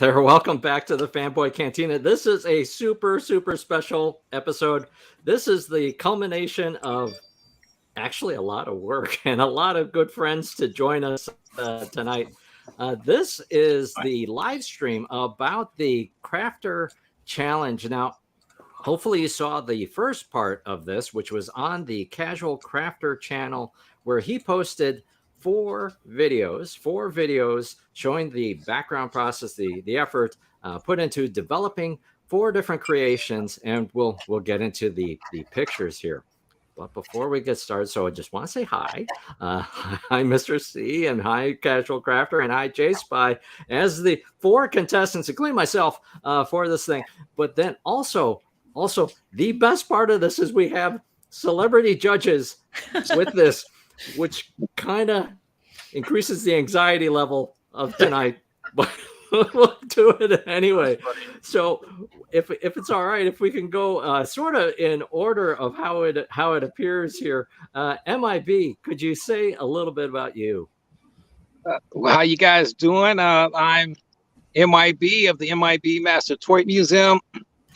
there. Welcome back to the Fanboy Cantina. This is a super special episode. This is the culmination of actually a lot of work and a lot of good friends to join us tonight. This is the live stream about the Crafter Challenge. Now, hopefully you saw the first part of this, which was on the Casual Crafter channel, where he posted four videos showing the background process, the effort put into developing four different creations, and we'll get into the pictures here. But before we get started, so I just want to say hi. Hi, Mr. C, and hi, Casual Crafter, and hi, JSPY, as the four contestants, including myself, for this thing. But then also, the best part of this is we have celebrity judges with this, which kind of increases the anxiety level of tonight, but we'll do it anyway. So if it's all right, if we can go sort of in order of how it appears here. MIB, could you say a little bit about you? How you guys doing? I'm MIB of the MIB Master Toy Museum.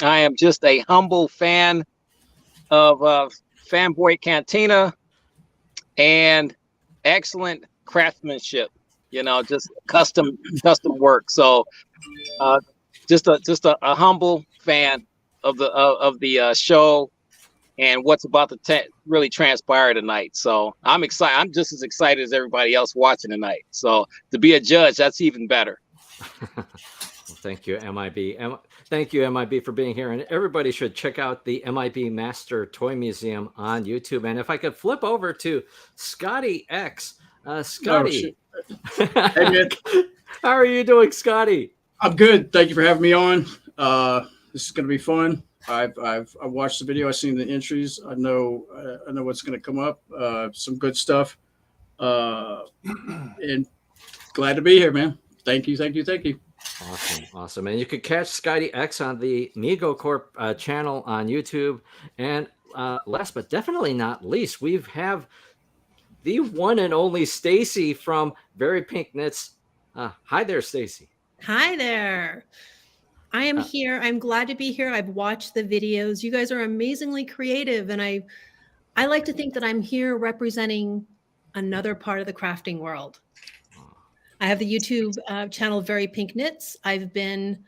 I am just a humble fan of Fanboy Cantina and excellent craftsmanship. You know, just custom work. So, just a humble fan of the show and what's about to really transpire tonight. So I'm excited. I'm just as excited as everybody else watching tonight. So to be a judge, that's even better. Well, thank you, MIB. Thank you, MIB, for being here. And everybody should check out the MIB Master Toy Museum on YouTube. And if I could flip over to ScottyX. Scotty, hey, man. How are you doing, Scotty? I'm good. Thank you for having me on. This is going to be fun. I've watched the video. I've seen the entries. I know what's going to come up. Some good stuff. And glad to be here, man. Thank you. Awesome. And you could catch ScottyX on the Mego Corp channel on YouTube. And last but definitely not least, we have the one and only Stacy from VeryPink Knits. Hi there, Stacy. Hi there. I am here. I'm glad to be here. I've watched the videos. You guys are amazingly creative, and I like to think that I'm here representing another part of the crafting world. I have the YouTube channel VeryPink Knits. I've been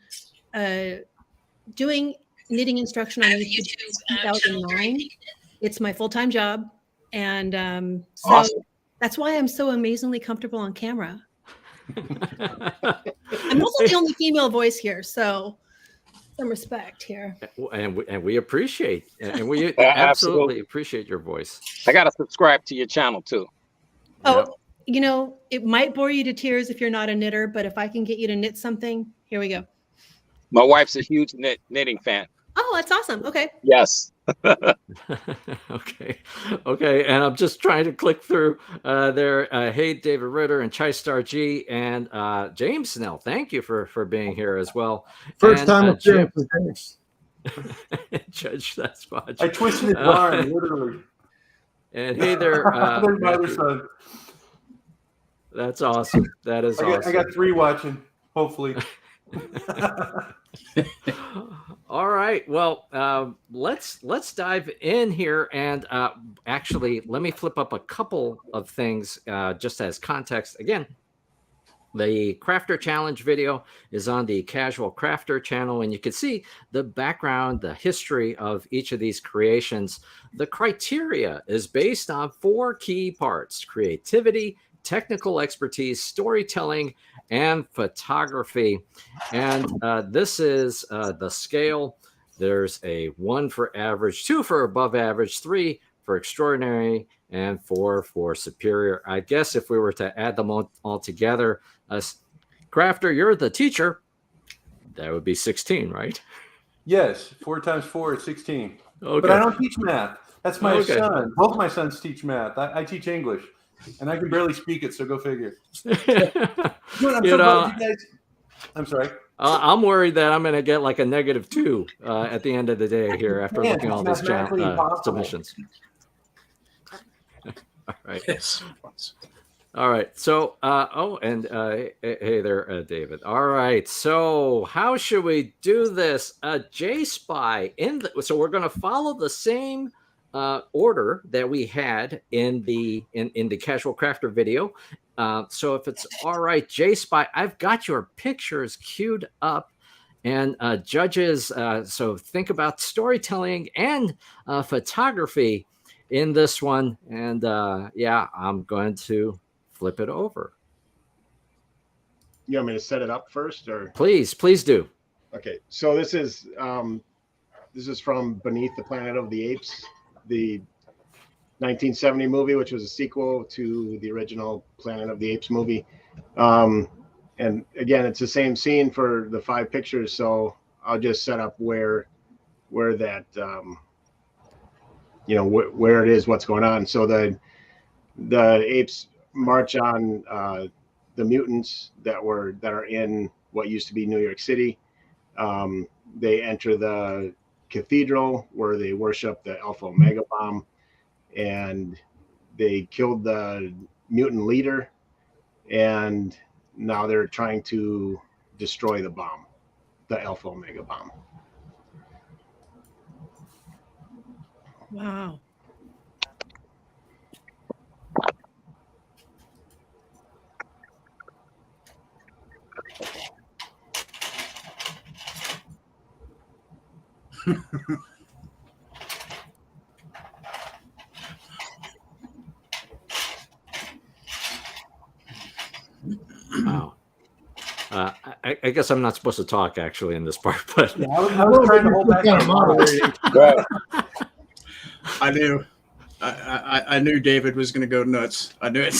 doing knitting instruction on YouTube since 2009. It's my full-time job. And so awesome. That's why I'm so amazingly comfortable on camera. I'm also the only female voice here, so some respect here. And we appreciate, and we absolutely appreciate your voice. I got to subscribe to your channel too. Oh, yep. You know, it might bore you to tears if you're not a knitter, but if I can get you to knit something, here we go. My wife's a huge knitting fan. Oh, that's awesome. Okay. Yes. Okay. And I'm just trying to click through there. Hey, David Ritter and Chai Star G and James Snell. Thank you for being here as well. First time appearance with James. Judge that spot. I twisted his arm, literally. And hey there. My other son. That's awesome. That is awesome. I got 3 watching, hopefully. All right. Well, let's dive in here, and actually, let me flip up a couple of things just as context. Again, the Crafter Challenge video is on the Casual Crafter channel, and you can see the background, the history of each of these creations. The criteria is based on 4 key parts: creativity, technical expertise, storytelling, and photography. And this is the scale. There's a 1 for average, 2 for above average, 3 for extraordinary, and 4 for superior. I guess if we were to add them all together, Crafter, you're the teacher. That would be 16, right? Yes, 4 times 4 is 16. Okay. But I don't teach math. That's my son. Both my sons teach math. I teach English. And I can barely speak it, so go figure. I'm sorry. I'm worried that I'm going to get like a -2 at the end of the day here after looking at all these submissions. All right. Yes. All right. So, hey there, David. All right. So, how should we do this? JSPY so we're going to follow the same order that we had in the casual crafter video. So, if it's all right, JSPY, I've got your pictures queued up. And judges, so think about storytelling and photography in this one. And yeah, I'm going to flip it over. You want me to set it up first, or please do? Okay, so this is from Beneath the Planet of the Apes, the 1970 movie, which was a sequel to the original Planet of the Apes movie. And again, it's the same scene for the 5 pictures, so I'll just set up where that where it is, what's going on. So the apes march on the mutants that are in what used to be New York City. They enter the cathedral where they worship the Alpha Omega bomb, and they killed the mutant leader, and now they're trying to destroy the bomb, the Alpha Omega bomb. Wow. Wow. I guess I'm not supposed to talk actually in this part, but yeah, I was trying to hold back on moderating. I knew. I knew David was going to go nuts. I knew it.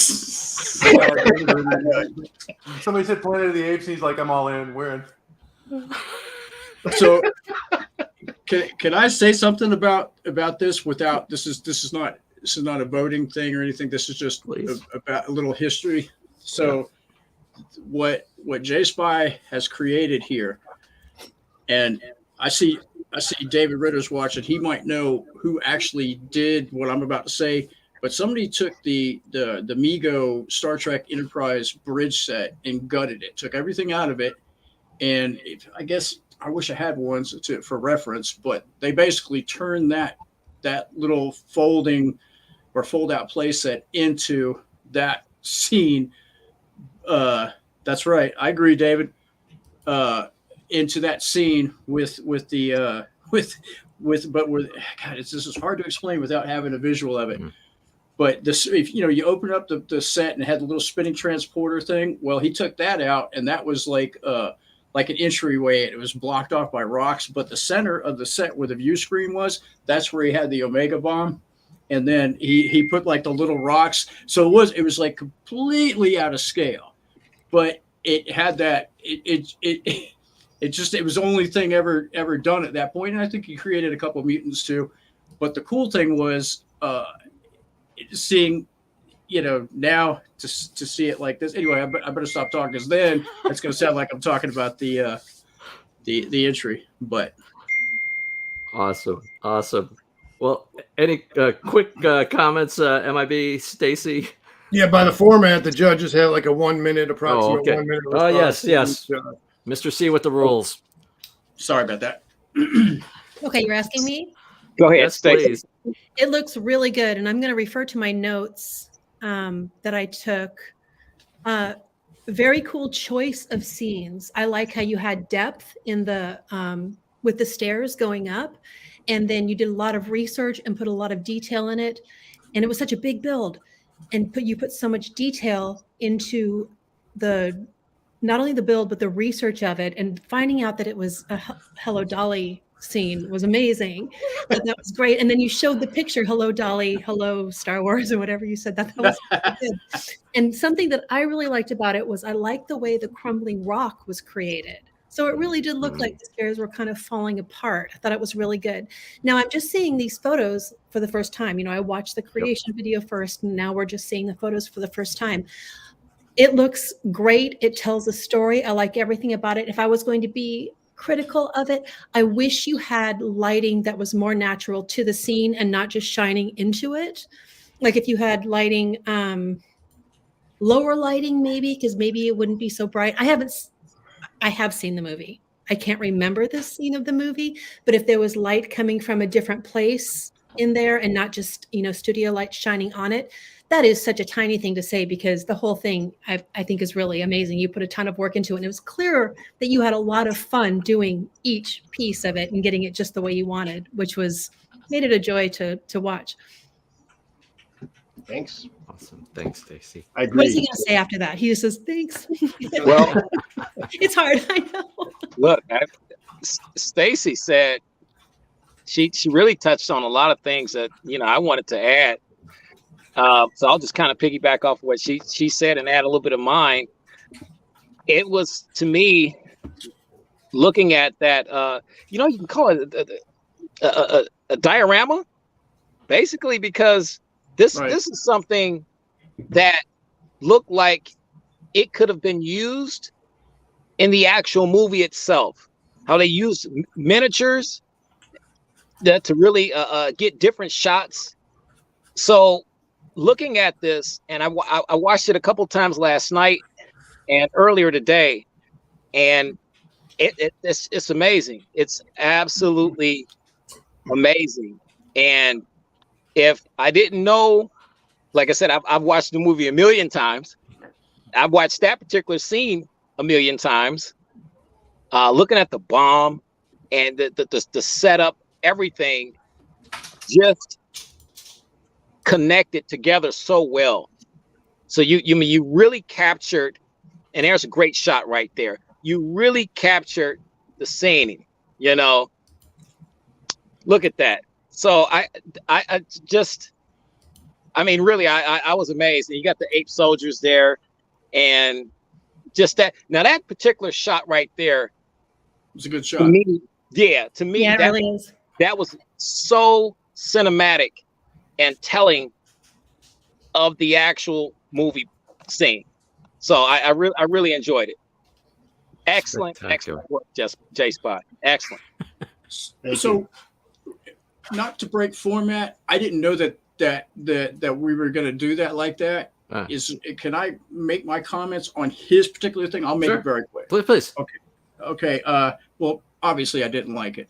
Somebody said Planet of the Apes, and he's like, "I'm all in. We're in." So, can I say something about this without this is not a voting thing or anything. This is just about a little history. So, what JSPY has created here, and I see David Ritter's watching. He might know who actually did what I'm about to say, but somebody took the Mego Star Trek Enterprise bridge set and gutted it, took everything out of it, and I guess I wish I had ones for reference, but they basically turned that little folding or fold out play set into that scene. That's right. I agree, David. Into that scene with God, this is hard to explain without having a visual of it. Mm-hmm. But this, if you open up the set and it had the little spinning transporter thing, well, he took that out, and that was like an entryway. It was blocked off by rocks, but the center of the set where the view screen was, that's where he had the Omega bomb. And then he put like the little rocks. So it was like completely out of scale, but it had that, it was the only thing ever done at that point. And I think he created a couple of mutants too. But the cool thing was seeing, now to see it like this. Anyway, I better stop talking, because then it's going to sound like I'm talking about the entry. But awesome. Well, any quick comments, MIB, Stacy? Yeah, by the format, the judges have like a 1 minute, approximate 1 minute. Oh, yes. Mr. C with the rules. Sorry about that. Okay, you're asking me? Go ahead, yes, please. It looks really good, and I'm going to refer to my notes that I took. Very cool choice of scenes. I like how you had depth in the with the stairs going up, and then you did a lot of research and put a lot of detail in it, and it was such a big build, and you put so much detail into not only the build but the research of it, and finding out that it was a Hello Dolly scene was amazing. That was great. And then you showed the picture, hello Dolly, hello Star Wars, or whatever you said. That was good. And something that I really liked about it was I liked the way the crumbling rock was created. So it really did look like the stairs were kind of falling apart. I thought it was really good. Now I'm just seeing these photos for the first time. I watched the creation video first, and now we're just seeing the photos for the first time. It looks great. It tells a story. I like everything about it. If I was going to be critical of it, I wish you had lighting that was more natural to the scene and not just shining into it. Like if you had lighting, lower lighting, maybe, because maybe it wouldn't be so bright. I have seen the movie. I can't remember this scene of the movie, but if there was light coming from a different place in there and not just, studio light shining on it, that is such a tiny thing to say, because the whole thing I think is really amazing. You put a ton of work into it, and it was clear that you had a lot of fun doing each piece of it and getting it just the way you wanted, which made it a joy to watch. Thanks. Awesome. Thanks, Stacy. I agree. What is he going to say after that? He just says, thanks. Well, it's hard. I know. look, Stacy said she really touched on a lot of things that I wanted to add. So I'll just kind of piggyback off what she said and add a little bit of mine. It was, to me, looking at that, you can call it a diorama, basically, because this is something that looked like it could have been used in the actual movie itself. How they used miniatures to really get different shots. So looking at this, and I watched it a couple times last night and earlier today, and it's amazing. It's absolutely amazing. And if I didn't know, like I said, I've watched the movie a million times. I've watched that particular scene a million times. Looking at the bomb and the setup, everything just connected together so well. So you really captured, and there's a great shot right there. You really captured the scene. Look at that. So I really, I was amazed. And you got the ape soldiers there, and just that. Now that particular shot right there, It's a good shot. to me, Yeah, it really is. that was so cinematic and telling of the actual movie scene. So I really enjoyed it. Excellent work, JSPY. Excellent. So, not to break format, I didn't know that we were going to do that like that. Can I make my comments on his particular thing? I'll make it very quick. Please. Okay. Well, obviously I didn't like it.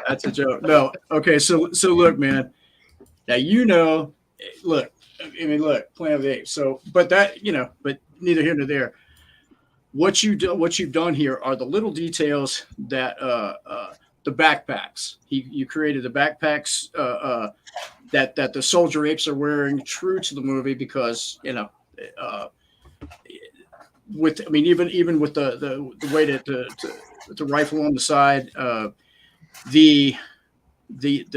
That's a joke. No. Okay. So look, man. Now look. Planet of the Apes. So, but neither here nor there. What you've done here are the little details that the backpacks. You created the backpacks that the soldier apes are wearing, true to the movie, because even with the way that the rifle on the side, the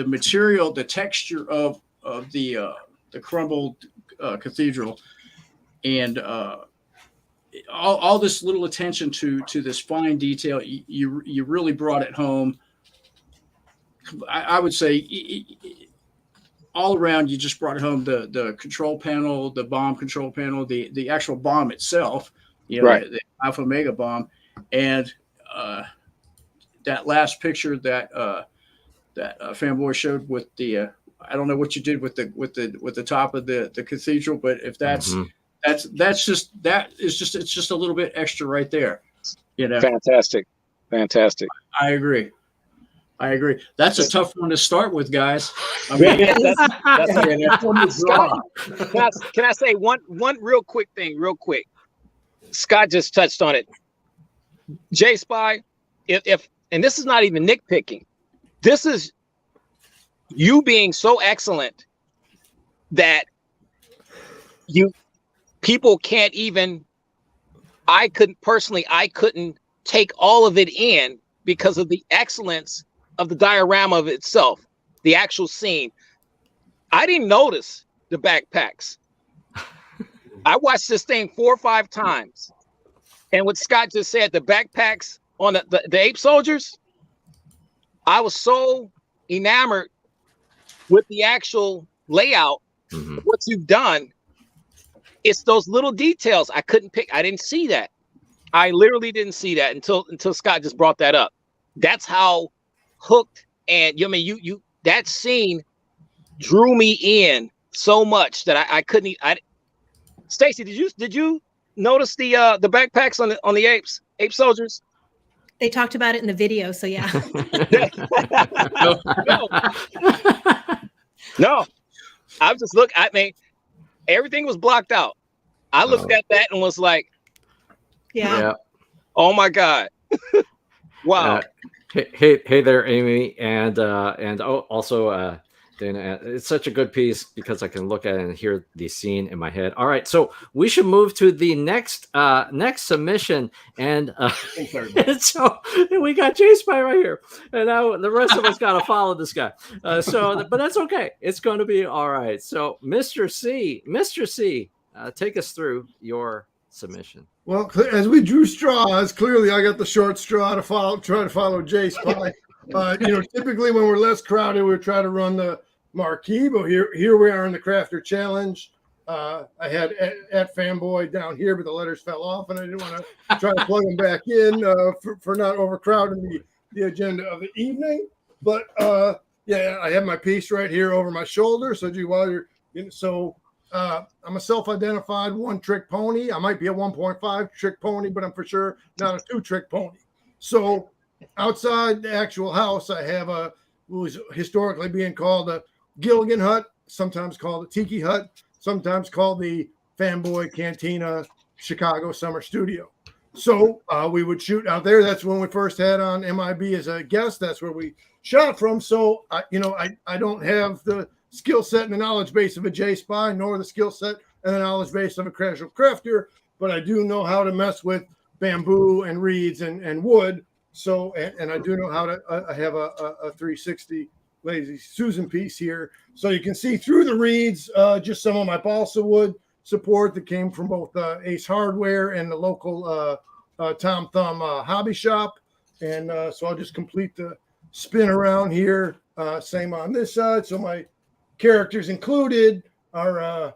material, the texture of the crumbled cathedral, and all this little attention to this fine detail, you really brought it home. I would say all around, you just brought home the control panel, the bomb control panel, the actual bomb itself, the Alpha Mega bomb, and that last picture that Fanboy showed with the I don't know what you did with the top of the cathedral, but if it's just a little bit extra right there. Fantastic. I agree. That's a tough one to start with, guys. I mean, Can I say one real quick thing, real quick? Scott just touched on it. JSPY, if and this is not even nitpicking, this is you being so excellent that people can't even. I couldn't take all of it in because of the excellence of the diorama of itself, the actual scene. I didn't notice the backpacks. I watched this thing 4 or 5 times. And what Scott just said, the backpacks on the ape soldiers, I was so enamored with the actual layout, what you've done. It's those little details I couldn't pick. I didn't see that. I literally didn't see that until Scott just brought that up. That's how hooked, and you that scene drew me in so much that I couldn't. Stacy, did you notice the backpacks on the ape soldiers? They talked about it in the video, so yeah. No. I just look. I mean, everything was blocked out. I looked at that and was like, Yeah. "Oh my god!" Wow. Hey there, Amy, and also Dana. It's such a good piece because I can look at it and hear the scene in my head. All right, so we should move to the next submission, and so we got JSPY right here, and now the rest of us got to follow this guy. But that's okay. It's going to be all right. So, Mr. C, take us through your submission. Well, as we drew straws, clearly I got the short straw to try to follow JSPY. Typically when we're less crowded, we try to run the marquee, but here we are in the Crafter Challenge. I had at Fanboy down here, but the letters fell off, and I didn't want to try to plug them back in for not overcrowding the agenda of the evening. But I have my piece right here over my shoulder. So I'm a self-identified one-trick pony. I might be a 1.5 trick pony, but I'm for sure not a 2-trick pony. So outside the actual house, I have what was historically being called a Gilligan hut, sometimes called a Tiki hut, sometimes called the Fanboy Cantina Chicago Summer Studio. So we would shoot out there. That's when we first had on MIB as a guest. That's where we shot from. So I don't have the skill set and the knowledge base of a JSPY, nor the skill set and the knowledge base of a casual crafter, but I do know how to mess with bamboo and reeds and wood. So, and I do know how to I have a 360 Lazy Susan piece here. So you can see through the reeds, just some of my balsa wood support that came from both Ace Hardware and the local Tom Thumb hobby shop. And so I'll just complete the spin around here. Same on this side. So my characters included are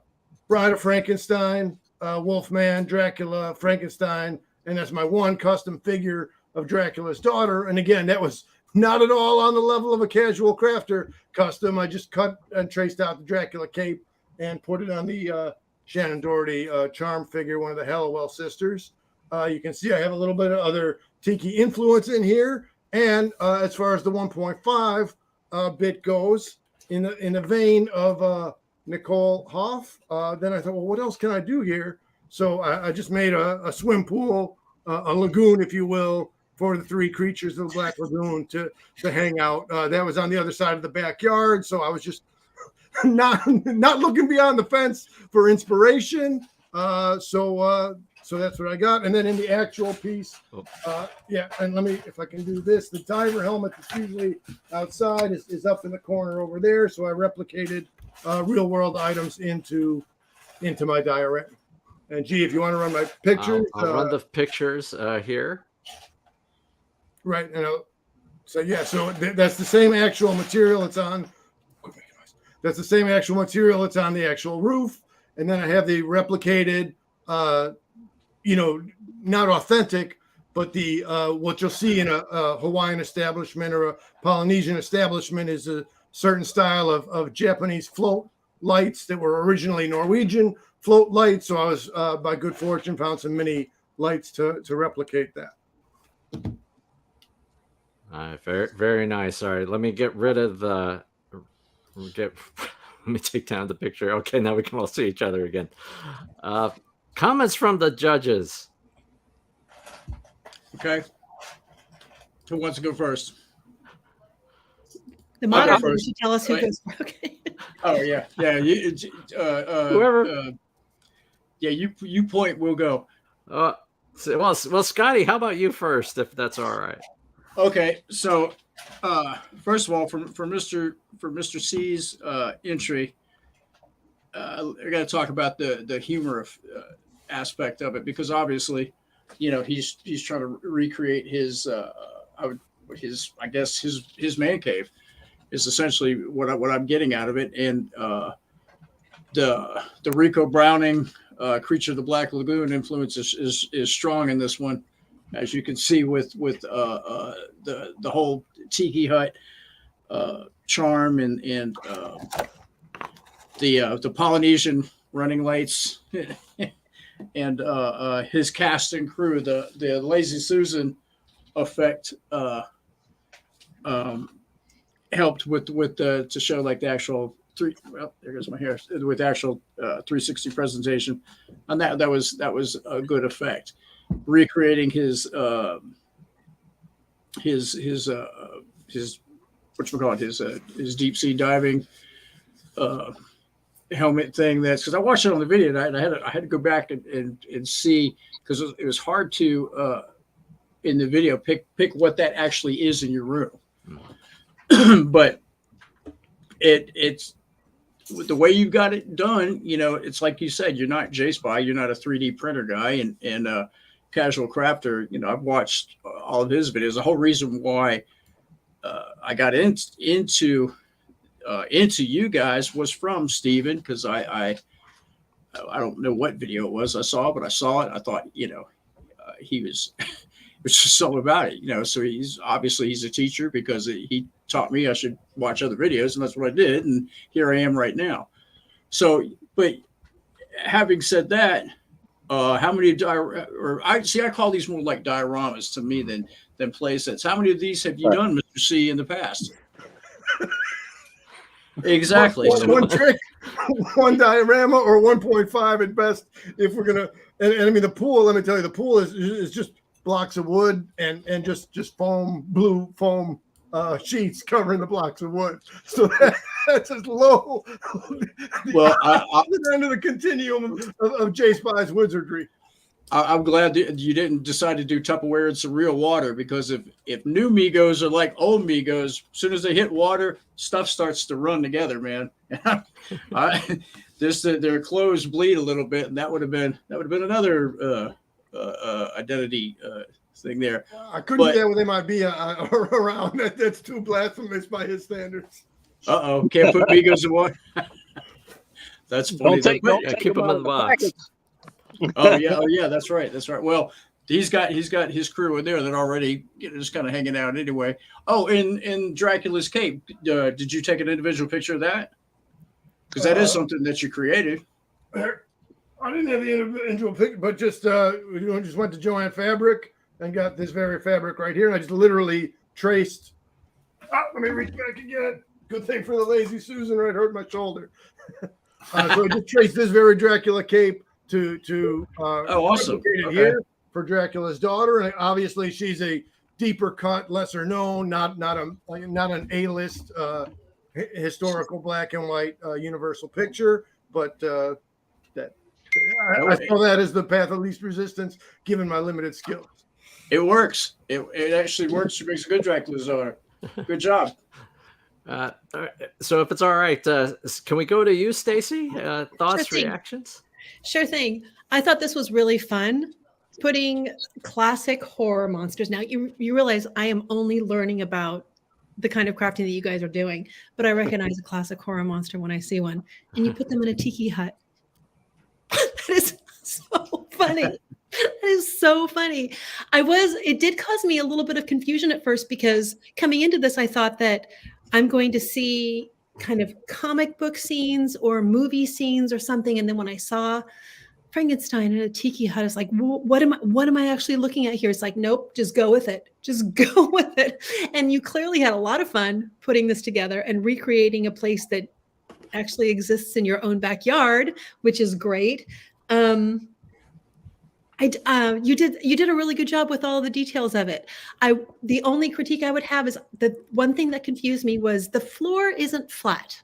Bride of Frankenstein, Wolfman, Dracula, Frankenstein, and that's my one custom figure of Dracula's daughter. And again, that was not at all on the level of a casual crafter custom. I just cut and traced out the Dracula cape and put it on the Shannon Doherty charm figure, one of the Hallowell sisters. You can see I have a little bit of other Tiki influence in here. And as far as the 1.5 bit goes, in the vein of Nicole Hoff, then I thought, well, what else can I do here? So I just made a swim pool, a lagoon, if you will, for the 3 creatures of the Black Lagoon to hang out. That was on the other side of the backyard, so I was just not looking beyond the fence for inspiration. So that's what I got. And then in the actual piece, and let me, if I can do this, the diver helmet that's usually outside is up in the corner over there. So I replicated real world items into my diorama. And G, if you want to run my pictures. I'll run the pictures here. Right. So that's the same actual material it's on. That's the same actual material that's on the actual roof. And then I have the replicated, not authentic, but the what you'll see in a Hawaiian establishment or a Polynesian establishment is a certain style of Japanese float lights that were originally Norwegian float lights. So I was, by good fortune, found some mini lights to replicate that. Very, very nice. All right, let me get rid of the. Let me take down the picture. Okay, now we can all see each other again. Comments from the judges. Okay. Who wants to go first? The moderator should tell us who goes first. Okay. Oh yeah. Whoever. You point. We'll go. Well, Scotty, how about you first, if that's all right? Okay. So, first of all, for Mr. C's entry, I got to talk about the humor aspect of it, because obviously, he's trying to recreate his man cave is essentially what I'm getting out of it. And the Rico Browning Creature of the Black Lagoon influence is strong in this one, as you can see with the whole Tiki hut charm and the Polynesian running lights, and his cast and crew, the Lazy Susan effect helped with to show like the actual there goes my hair, with the actual 360 presentation, and that was a good effect, recreating his whatchamacallit, his deep sea diving helmet thing. That's because I watched it on the video and I had to go back and see, because it was hard to in the video pick what that actually is in your room. But it's the way you got it done, you know, it's like you said, you're not JSPY, you're not a 3D printer guy and casual crafter. You know, I've watched all of his videos. The whole reason why I got into you guys was from Steven, because I don't know what video it was I saw, but I saw it. I thought, you know, he was it was just something about it, you know. So he's a teacher, because he taught me I should watch other videos, and that's what I did, and here I am right now. So, but having said that, how many I call these more like dioramas to me than play sets. How many of these have you done, Mr. C, in the past? Exactly. One trick, one diorama, or 1.5 at best. If we're gonna, and I mean the pool. Let me tell you, the pool is just blocks of wood and just blue foam sheets covering the blocks of wood. So that's as low. Well, the end of the continuum of JSPY's wizardry. I'm glad that you didn't decide to do Tupperware and some real water, because if new Megos are like old Megos, as soon as they hit water, stuff starts to run together, man. Their clothes bleed a little bit, and that would have been another identity thing there. I couldn't do that with MIB around. That's too blasphemous by his standards. Can't put Megos in water. That's funny. Keep them in the box. Oh yeah, that's right. Well, he's got his crew in there that already, you know, just kind of hanging out anyway. Oh, in Dracula's Cape, did you take an individual picture of that? Because that is something that you created. I didn't have the individual picture, but just just went to Joann Fabric and got this very fabric right here, and I just literally traced. Let me reach back again. Good thing for the Lazy Susan, right? Hurt my shoulder. So I just traced this very Dracula cape to awesome. Okay. Here for Dracula's daughter, and obviously she's a deeper cut, lesser known, not an A-list historical black and white universal picture, but I saw that as the path of least resistance given my limited skills. It works. It actually works. It makes a good Dracula's daughter. Good job. So if it's all right, can we go to you, Stacy? Thoughts, reactions? Sure thing. I thought this was really fun, putting classic horror monsters. Now you realize I am only learning about the kind of crafting that you guys are doing, but I recognize a classic horror monster when I see one, and you put them in a tiki hut. That is so funny. That is so funny. It did cause me a little bit of confusion at first, because coming into this, I thought that I'm going to see kind of comic book scenes or movie scenes or something. And then when I saw Frankenstein in a tiki hut, it's like, what am I actually looking at here? It's like, nope, just go with it. Just go with it. And you clearly had a lot of fun putting this together and recreating a place that actually exists in your own backyard, which is great. You did a really good job with all the details of it. The only critique I would have is the one thing that confused me was the floor isn't flat.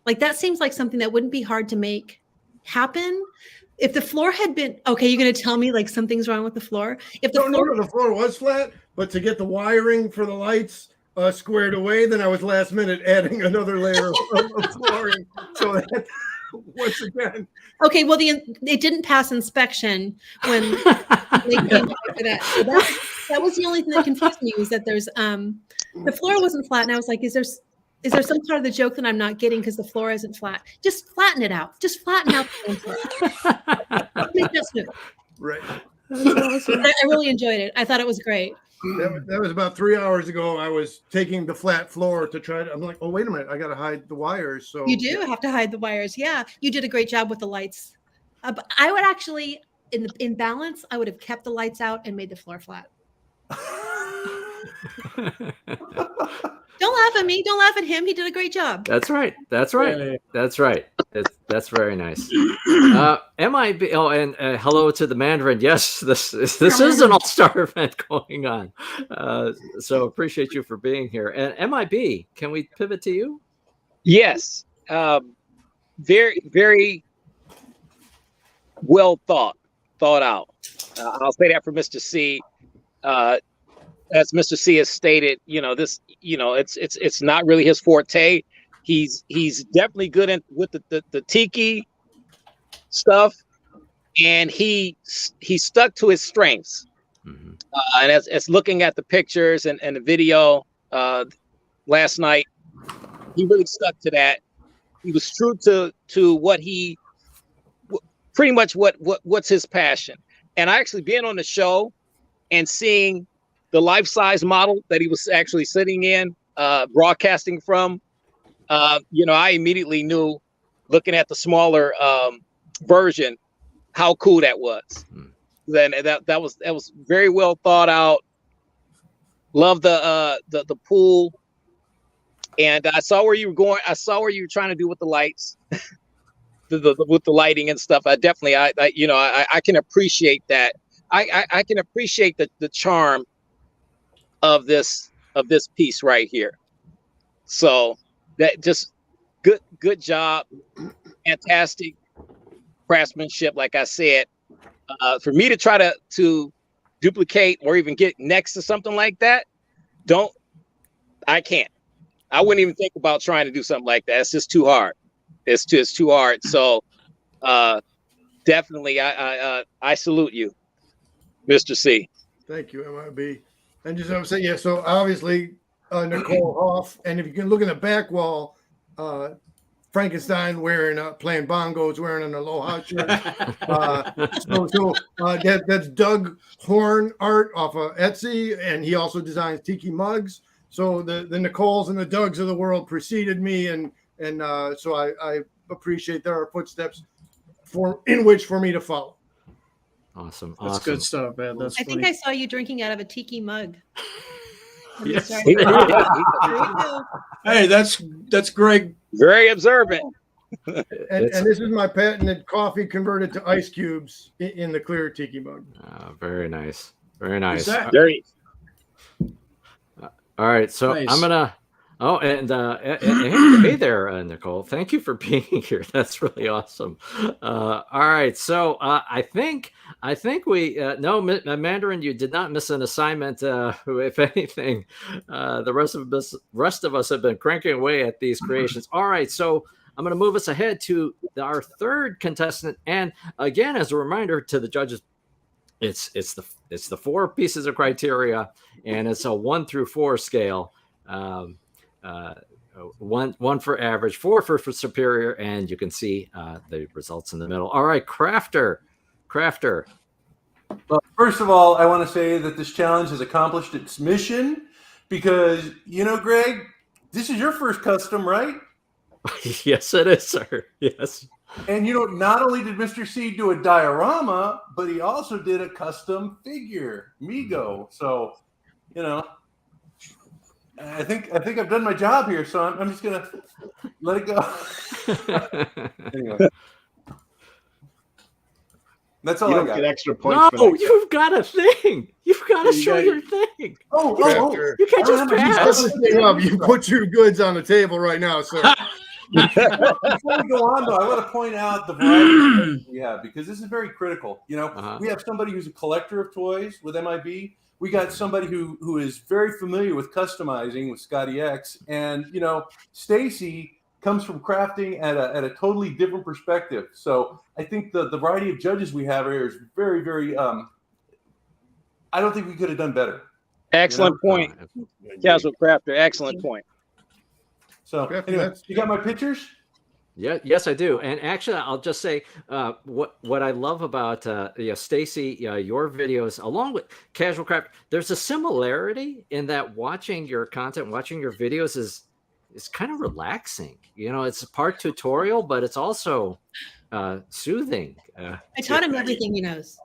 Like, that seems like something that wouldn't be hard to make happen. If the floor had been okay, you're going to tell me like something's wrong with the floor. If the the floor was flat, but to get the wiring for the lights squared away, then I was last minute adding another layer of flooring. So that, once again. Okay, well, it didn't pass inspection when they came out for that. So that was the only thing that confused me, was that there's the floor wasn't flat, and I was like, is there some part of the joke that I'm not getting because the floor isn't flat? Just flatten it out. Just flatten out the floor. Make that smooth. Right. I really enjoyed it. I thought it was great. That was about 3 hours ago. I was taking the flat floor to try to. I'm like, oh wait a minute, I got to hide the wires. So You do have to hide the wires. Yeah, you did a great job with the lights. But I would actually, in balance, I would have kept the lights out and made the floor flat. Don't laugh at me. Don't laugh at him. He did a great job. That's right. That's right. Yeah. That's right. That's very nice. MIB. Oh, and hello to the Mandarin. Yes, this is an all-star event going on. So appreciate you for being here. And MIB, can we pivot to you? Yes. Very, very well thought out. I'll say that for Mr. C. As Mr. C has stated, it's not really his forte. He's definitely good with the tiki stuff, and he stuck to his strengths. Mm-hmm. And as looking at the pictures and the video last night, he really stuck to that. He was true to what he pretty much what's his passion. And I actually being on the show and seeing the life-size model that he was actually sitting in, broadcasting from, I immediately knew, looking at the smaller version, how cool that was. Then that was very well thought out. Love the pool, and I saw where you were going. I saw where you were trying to do with the lights, with the lighting and stuff. I can appreciate that. I can appreciate the charm of this piece right here. So that just good job, fantastic craftsmanship. Like I said, for me to try to duplicate or even get next to something like that, I can't. I wouldn't even think about trying to do something like that. It's just too hard. It's too hard. So definitely, I salute you, Mr. C. thank you, MIB. And just I was saying, yeah. So obviously, Nicole Hoff, and if you can look in the back wall, Frankenstein playing bongos, wearing an Aloha shirt. That's Doug Horn art off of Etsy, and he also designs tiki mugs. So the Nicoles and the Dougs of the world preceded me, and so I appreciate there are footsteps for me to follow. Awesome. That's good stuff, man. That's I funny. think I saw you drinking out of a tiki mug. Yes. There you go. Hey, that's Greg. Very observant. And this is my patented coffee converted to ice cubes in the clear tiki mug. Very nice. Very nice. Is that- Very. All right, so Nice. I'm gonna. Oh, and hey there, Nicole. Thank you for being here. That's really awesome. All right, so I think we no, Mandarin, you did not miss an assignment. If anything, the rest of us have been cranking away at these creations. All right, so I'm going to move us ahead to our third contestant, and again, as a reminder to the judges, it's the 4 pieces of criteria, and it's a 1 through 4 scale. 1 for average, 4 for superior, and you can see the results in the middle. All right, Crafter. Well, first of all, I want to say that this challenge has accomplished its mission because, Greg, this is your first custom, right? Yes, it is, sir. Yes. And, not only did Mr. C do a diorama, but he also did a custom figure, Mego. So, I think I've done my job here, so I'm just gonna let it go. Anyway, that's all You I don't got. get extra points. No, for that. you've got a thing. You've got to show your thing. Oh. You can't just pass. You put your goods on the table right now, sir. Before we go on, though, I want to point out the variety of toys we have because this is very critical. We have somebody who's a collector of toys with MIB. We got somebody who is very familiar with customizing with ScottyX, and Stacy comes from crafting at a totally different perspective. So I think the variety of judges we have here is very, very. I don't think we could have done better. Excellent point, Casual Crafter. Excellent point. So anyway, you got my pictures? Yeah, yes, I do. And actually, I'll just say what I love about Stacy, your videos, along with Casual Craft, there's a similarity in that watching your content, watching your videos is kind of relaxing. You know, it's part tutorial, but it's also soothing. I taught him everything he knows.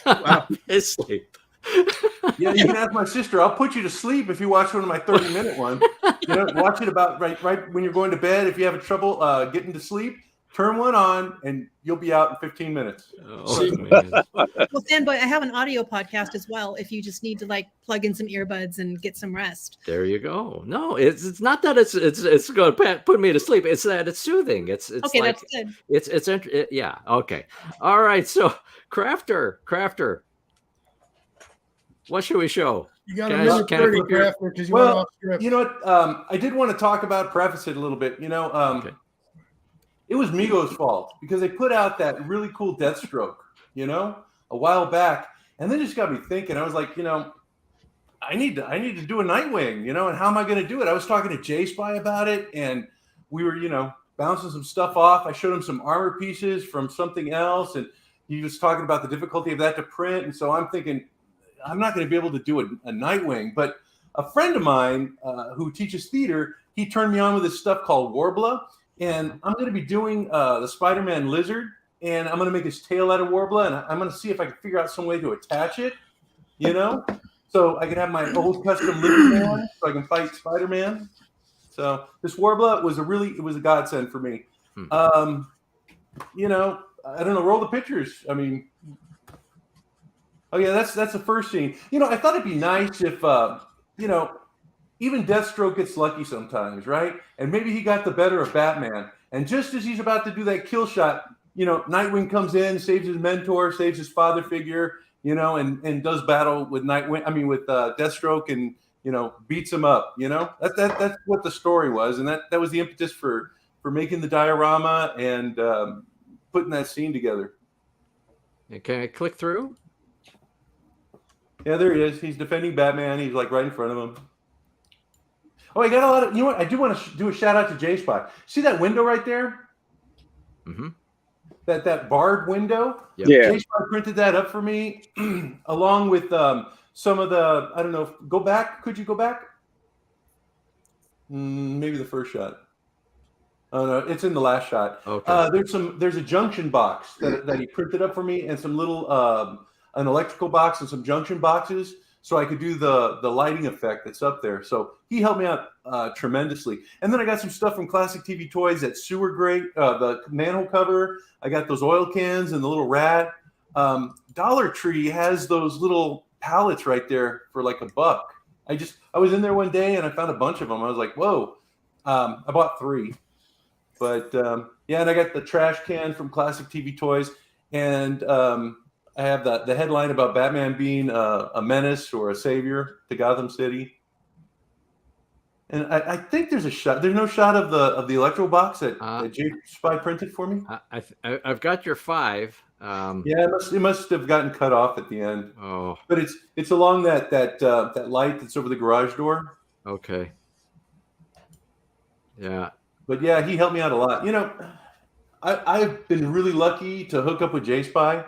Wow. His sleep. Yeah, you can ask my sister. I'll put you to sleep if you watch one of my 30-minute ones. You know, watch it about right when you're going to bed. If you have trouble getting to sleep, turn one on, and you'll be out in 15 minutes. Oh, man. Well, Fanboy, I have an audio podcast as well. If you just need to like plug in some earbuds and get some rest. There you go. No, it's not that it's going to put me to sleep. It's that it's soothing. It's Okay, like, that's good. yeah. Okay. All right. So Crafter. What should we show? You got Guys, a minute 30, Crafter, because you went off script. You know what? I did want to talk about, preface it a little bit. You know, Okay. it was Mego's fault because they put out that really cool Deathstroke, you know, a while back, and then just got me thinking. I was like, you know, I need to do a Nightwing, you know, and how am I going to do it? I was talking to JSPY about it, and we were, you know, bouncing some stuff off. I showed him some armor pieces from something else, and he was talking about the difficulty of that to print. And so I'm thinking, I'm not going to be able to do a Nightwing. But a friend of mine who teaches theater, he turned me on with this stuff called Warbler, and I'm going to be doing the Spider-Man lizard, and I'm going to make his tail out of Warbler, and I'm going to see if I can figure out some way to attach it, you know, so I can have my old custom lizard man, so I can fight Spider-Man. So this Warbler was a godsend for me. You know, I don't know, roll the pictures. I mean, oh yeah, that's the first scene. You know, I thought it'd be nice if you know, even Deathstroke gets lucky sometimes, right? And maybe he got the better of Batman. And just as he's about to do that kill shot, you know, Nightwing comes in, saves his mentor, saves his father figure, you know, and does battle with with Deathstroke, and you know, beats him up. You know, that's what the story was, and that was the impetus for making the diorama and putting that scene together. Can I click through? Yeah, there he is. He's defending Batman. He's like right in front of him. Oh, I got a lot of. You know what? I do want to do a shout out to JSPY. See that window right there? Mm-hmm. That barred window. Yep. Yeah. JSPY printed that up for me, along with some of the. I don't know. Go back. Could you go back? Maybe the first shot. Oh no, it's in the last shot. Okay. There's a junction box that he printed up for me, and some little an electrical box and some junction boxes, so I could do the lighting effect that's up there. So he helped me out tremendously. And then I got some stuff from Classic TV Toys, that sewer grate, the manhole cover. I got those oil cans and the little rat. Dollar Tree has those little pallets right there for like $1. I was in there one day and I found a bunch of them. I was like, whoa. I bought 3. But yeah, and I got the trash can from Classic TV Toys, and I have the headline about Batman being a menace or a savior to Gotham City. And I think there's a shot. There's no shot of the electro box that JSPY printed for me. I've got your 5. Yeah, it must have gotten cut off at the end. Oh, but it's along that light that's over the garage door. Okay. Yeah. But yeah, he helped me out a lot. You know, I've been really lucky to hook up with JSPY.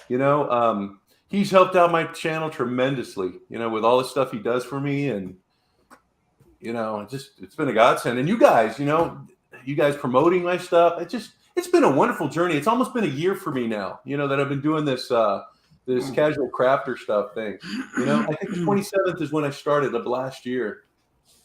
You know, he's helped out my channel tremendously, you know, with all the stuff he does for me. And, you know, it's been a godsend. And you guys, you know, promoting my stuff, it's been a wonderful journey. It's almost been a year for me now, you know, that I've been doing this casual crafter stuff thing. You know, I think the 27th is when I started of last year.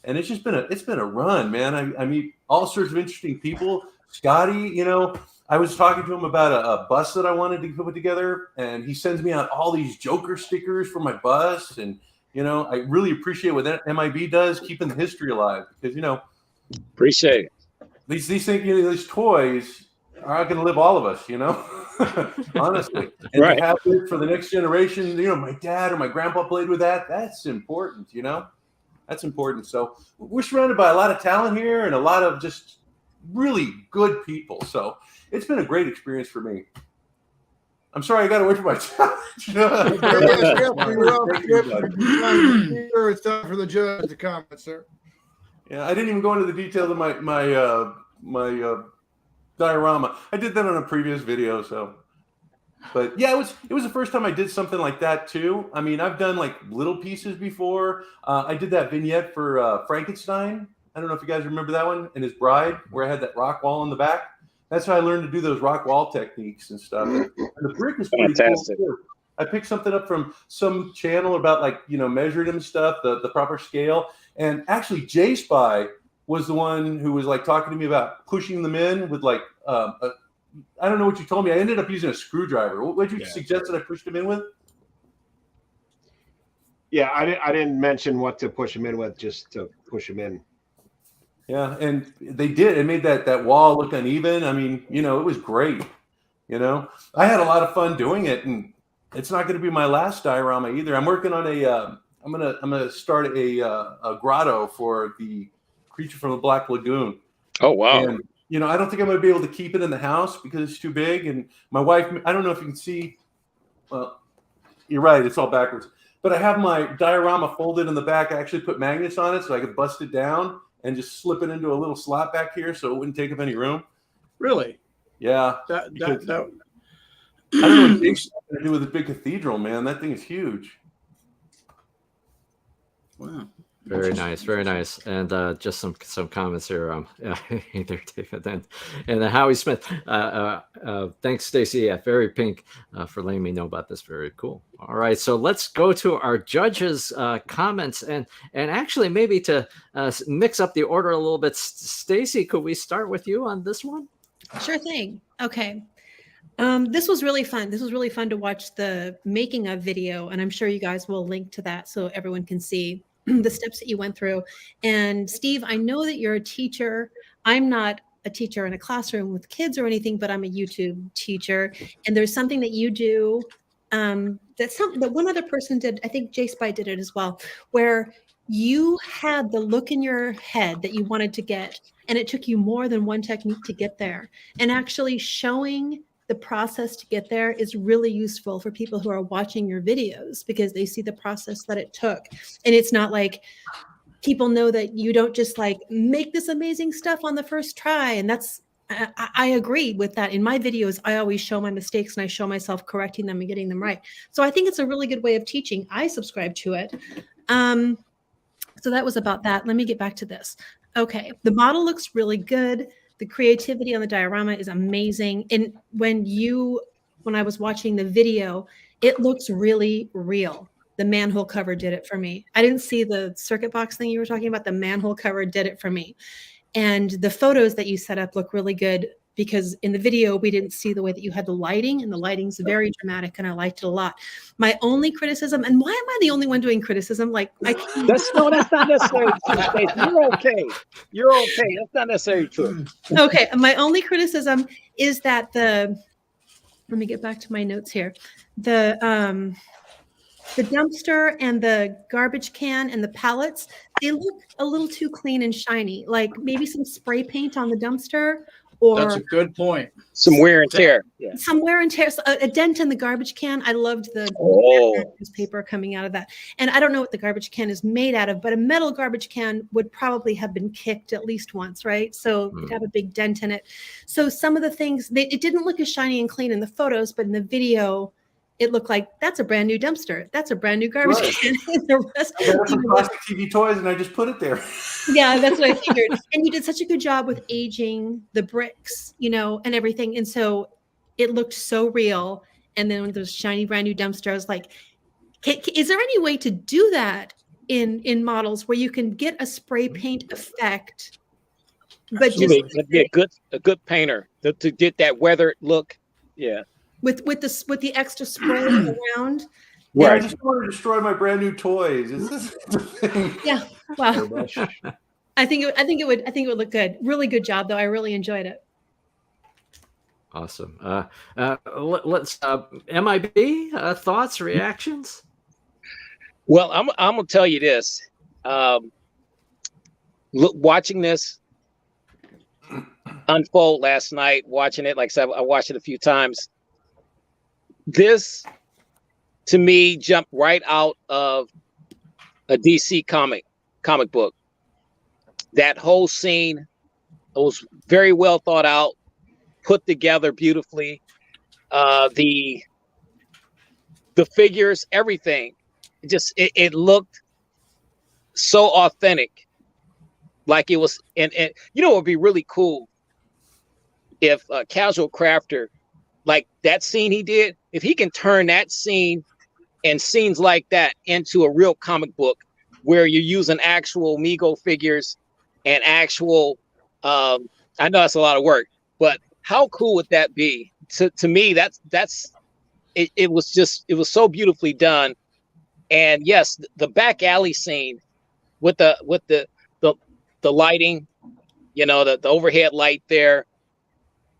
And it's been a run, man. I meet all sorts of interesting people. Scotty, you know, I was talking to him about a bus that I wanted to put together, and he sends me out all these Joker stickers for my bus. And, you know, I really appreciate what that MIB does, keeping the history alive, because, you know, appreciate it. These things, you know, these toys are not going to live all of us, you know, honestly. And Right. to have it for the next generation, you know, my dad or my grandpa played with that. That's important, you know. That's important. So we're surrounded by a lot of talent here and a lot of just really good people. So it's been a great experience for me. I'm sorry I got away from my challenge. It's time for the judge to comment, sir. Yeah, I didn't even go into the details of my diorama. I did that on a previous video, so. But yeah, it was the first time I did something like that too. I mean, I've done like little pieces before. I did that vignette for Frankenstein. I don't know if you guys remember that one, and his bride, where I had that rock wall in the back. That's how I learned to do those rock wall techniques and stuff. And the brick is pretty Fantastic. cool too. I picked something up from some channel about like, you know, measuring them stuff, the proper scale. And actually JSPY was the one who was like talking to me about pushing them in with like, I don't know what you told me. I ended up using a screwdriver. What did you suggest that I pushed them in with? Yeah, I didn't mention what to push them in with, just to push them in. Yeah, and they did. It made that wall look uneven. I mean, you know, it was great. You know, I had a lot of fun doing it, and it's not going to be my last diorama either. I'm working on a. I'm gonna start a grotto for the creature from the Black Lagoon. Oh wow! And, you know, I don't think I'm going to be able to keep it in the house because it's too big. And my wife, I don't know if you can see. Well, you're right. It's all backwards. But I have my diorama folded in the back. I actually put magnets on it so I could bust it down and just slip it into a little slot back here so it wouldn't take up any room. Really? Yeah. That I don't know what it's going to do with a big cathedral, man. That thing is huge. Wow. Very nice, very nice. And just some comments here. Either David and Howie Smith. Thanks, Stacy at VeryPink for letting me know about this. Very cool. All right, so let's go to our judges' comments and actually maybe to mix up the order a little bit. Stacy, could we start with you on this one? Sure thing. Okay. This was really fun. This was really fun to watch the making of video, and I'm sure you guys will link to that so everyone can see the steps that you went through. And Steve, I know that you're a teacher. I'm not a teacher in a classroom with kids or anything, but I'm a YouTube teacher. And there's something that you do that one other person did. I think JSPY did it as well, where you had the look in your head that you wanted to get, and it took you more than one technique to get there. And actually showing the process to get there is really useful for people who are watching your videos because they see the process that it took. And it's not like people know that you don't just like make this amazing stuff on the first try. And I agree with that. In my videos, I always show my mistakes and I show myself correcting them and getting them right. So I think it's a really good way of teaching. I subscribe to it. So that was about that. Let me get back to this. Okay, the model looks really good. The creativity on the diorama is amazing. And when I was watching the video, it looks really real. The manhole cover did it for me. I didn't see the circuit box thing you were talking about. The manhole cover did it for me. And the photos that you set up look really good because in the video, we didn't see the way that you had the lighting, and the lighting's very dramatic, and I liked it a lot. My only criticism, and why am I the only one doing criticism? Like, that's not necessary. You're okay. You're okay. That's not necessarily true. Okay, my only criticism is that let me get back to my notes here. The dumpster and the garbage can and the pallets, they look a little too clean and shiny. Like maybe some spray paint on the dumpster. Or that's a good point. Some wear and tear. Yeah. Some wear and tear. A dent in the garbage can. I loved the newspaper coming out of that. And I don't know what the garbage can is made out of, but a metal garbage can would probably have been kicked at least once, right? So it'd have a big dent in it. So some of the things, it didn't look as shiny and clean in the photos, but in the video, it looked like that's a brand new dumpster. That's a brand new garbage can. The rest I got some plastic TV toys and I just put it there. Yeah, that's what I figured. And you did such a good job with aging the bricks, and everything. And so it looked so real. And then with those shiny brand new dumpster, I was like, is there any way to do that in models where you can get a spray paint effect, but just be a good painter to get that weathered look? Yeah. With the extra spray around. Yeah, I just want to destroy my brand new toys. Is this the thing? Yeah. Wow. I think it would look good. Really good job though. I really enjoyed it. Awesome. Let's MIB thoughts, reactions. Well, I'm gonna tell you this. Watching this unfold last night, watching it, like I said, I watched it a few times. This, to me, jumped right out of a DC comic book. That whole scene was very well thought out. put together beautifully. The figures, everything, it looked so authentic, like it was. And you know, it would be really cool if a casual crafter, like that scene he did, if he can turn that scene and scenes like that into a real comic book where you're using actual Mego figures and actual, I know that's a lot of work, but how cool would that be? To me, it was so beautifully done. And yes, the back alley scene with the lighting, you know, the overhead light there,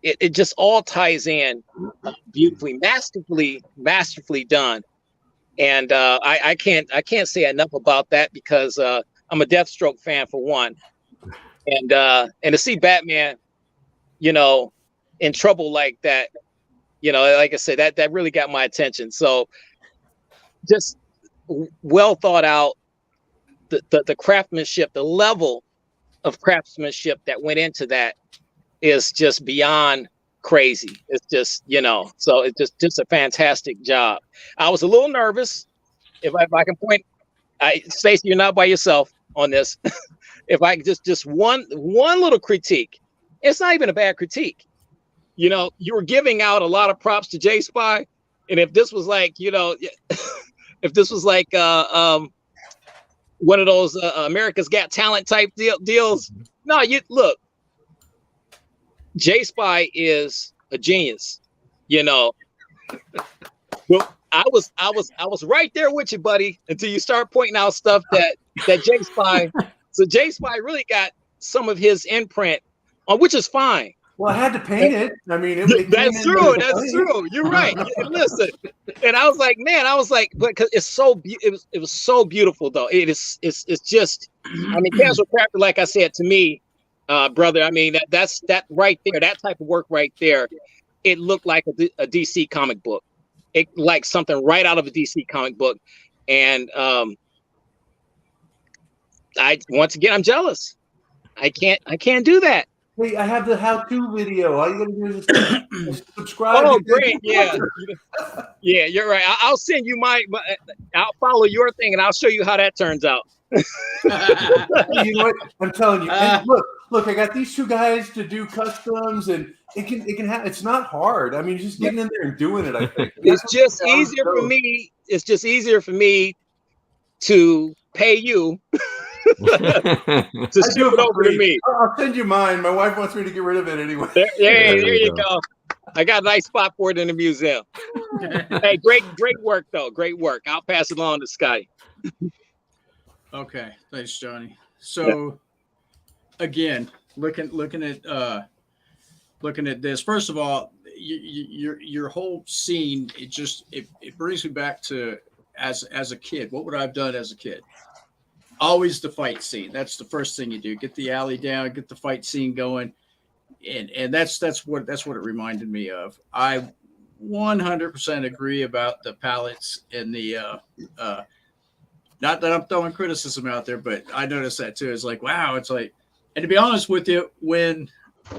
it just all ties in beautifully, masterfully done. And I can't say enough about that, because I'm a Deathstroke fan, for one, and to see Batman, you know, in trouble like that, you know, like I said, that really got my attention. So just well thought out, the craftsmanship, the level of craftsmanship that went into that is just beyond crazy. It's just, you know, so it's just a fantastic job. I was a little nervous. If I can point, Stacey, you're not by yourself on this. If I just one little critique, it's not even a bad critique. You know, you were giving out a lot of props to JSPY, and if this was like, you know, if this was like one of those America's Got Talent type deals, no, you look, JSPY is a genius, you know. Well, I was right there with you, buddy, until you start pointing out stuff that JSPY. So JSPY really got some of his imprint on, which is fine. Well, I had to paint it. I mean, that's true. That's true. You're right. Listen, and I was like, man, because it's so it was so beautiful though. It's just, I mean, casual crafter, like I said, to me, brother, I mean, that's right there, that type of work right there. It looked like a DC comic book. It like something right out of a DC comic book. And once again, I'm jealous. I can't do that. Hey, I have the how-to video. All you gotta do is just subscribe. Oh, great! Yeah, yeah, you're right. I'll send you I'll follow your thing, and I'll show you how that turns out. You know what? I'm telling you. And look, I got these two guys to do customs, and it can happen. It's not hard. I mean, just getting in there and doing it. I think it's just easier for me. It's just easier for me to pay you. to ship it over to me. I'll send you mine. My wife wants me to get rid of it anyway. There you go. I got a nice spot for it in the museum. Hey, great work though. Great work. I'll pass it on to Scotty. Okay, thanks, Johnny. So, again, looking at this. First of all, your whole scene, it brings me back to as a kid. What would I have done as a kid? Always the fight scene. That's the first thing you do. Get the alley down, get the fight scene going, and that's what it reminded me of. I 100% agree about the palettes and the not that I'm throwing criticism out there, but I noticed that too. It's like, wow, it's like, and to be honest with you, when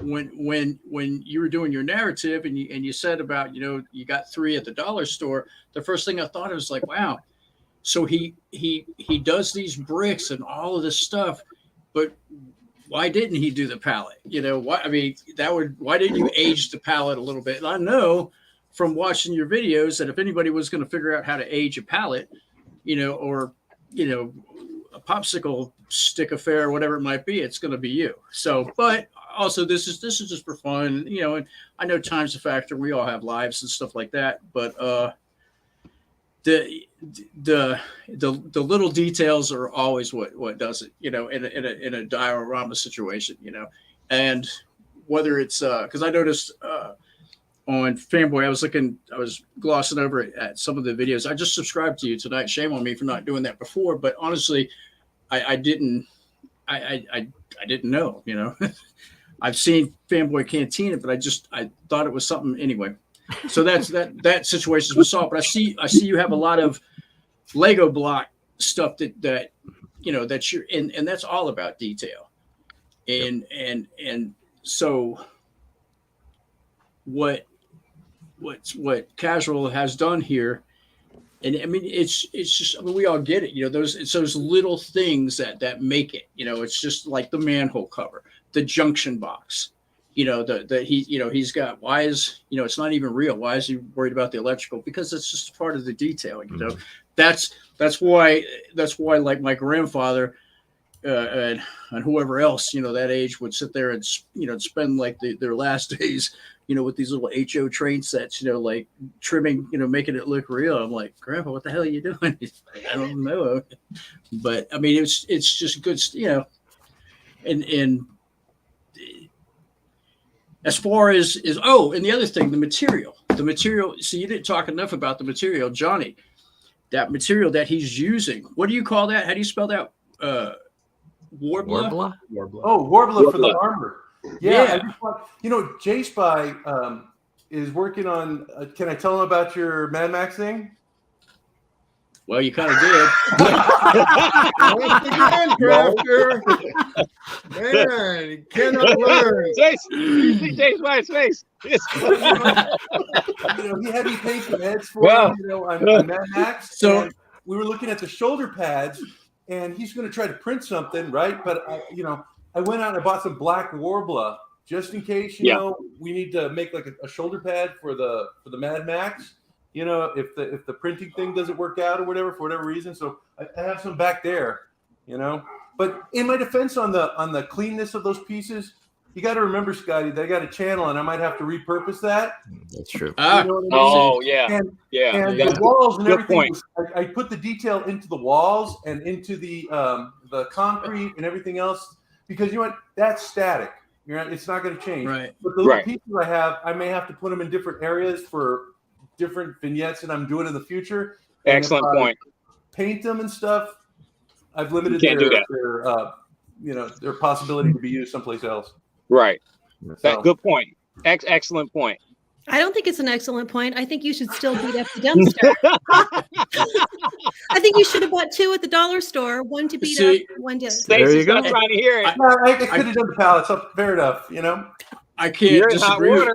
you were doing your narrative and you said about, you know, you got 3 at the dollar store, the first thing I thought was like, wow. So he does these bricks and all of this stuff, but why didn't he do the palette? You know, why didn't you age the palette a little bit? And I know from watching your videos that if anybody was going to figure out how to age a palette, you know, or, you know, a popsicle stick affair or whatever it might be, it's going to be you. So, but also this is just for fun, you know, and I know time's a factor. We all have lives and stuff like that, but the little details are always what does it, you know, in a diorama situation, you know. And whether it's because I noticed on Fanboy, I was glossing over at some of the videos. I just subscribed to you tonight. Shame on me for not doing that before, but honestly, I didn't know, you know. I've seen Fanboy Cantina, but I thought it was something anyway. So that situation was solved. But I see you have a lot of Lego block stuff that you know that you're in, and that's all about detail. And so what Casual has done here. And I mean, it's just, I mean, we all get it, you know, it's those little things that make it, you know, it's just like the manhole cover, the junction box, you know, he's got, why is, you know, it's not even real. Why is he worried about the electrical? Because it's just part of the detailing, you know, that's why like my grandfather, and whoever else, you know, that age would sit there and, you know, spend like their last days, you know, with these little HO train sets, you know, like trimming, you know, making it look real. I'm like, Grandpa, what the hell are you doing? He's like, I don't know. But I mean, it's just good, you know, and as far as and the other thing, the material, see, you didn't talk enough about the material, Johnny, that material that he's using. What do you call that? How do you spell that? Warbler? Oh, Warbler for the armor. Yeah. You know, JSPY is working on. Can I tell him about your Mad Max thing? Well, you kind of did. Once again, Crafter. Man, you cannot learn. JSPY's face. You know, he had me paint some heads for him, you know, on Mad Max. So we were looking at the shoulder pads, and he's going to try to print something, right? But you know, I went out and I bought some black Warbler just in case, you know, we need to make like a shoulder pad for the Mad Max. You know, if the printing thing doesn't work out or whatever, for whatever reason. So I have some back there, you know. But in my defense on the cleanness of those pieces, you got to remember, Scotty, they got a channel, and I might have to repurpose that. That's true. You know what I mean? Oh, yeah. And the walls and everything. I put the detail into the walls and into the concrete and everything else, because you know what? That's static. You're not, it's not going to change. Right. But the little pieces I have, I may have to put them in different areas for different vignettes that I'm doing in the future. And excellent point. Paint them and stuff. I've limited their possibility to be used someplace else. Right. So. Good point. Excellent point. I don't think it's an excellent point. I think you should still beat up the dumpster. I think you should have bought two at the dollar store, one to beat up, one to. Stacey's not trying to hear it. I could have done the pallets. So fair enough. You know, I can't disagree.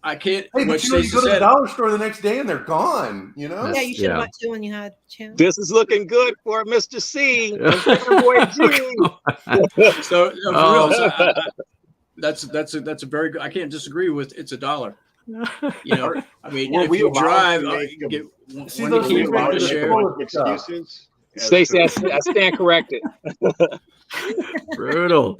I can't. Hey, but you know, you go to the dollar store the next day and they're gone. You know. Yeah, you should have bought two when you had a chance. This is looking good for Mr. C. Boy G. So, for real, so that's a very good. I can't disagree with it's $1. You know, I mean, if you drive, you get one share. Excuses. Stacey, I stand corrected. Brutal.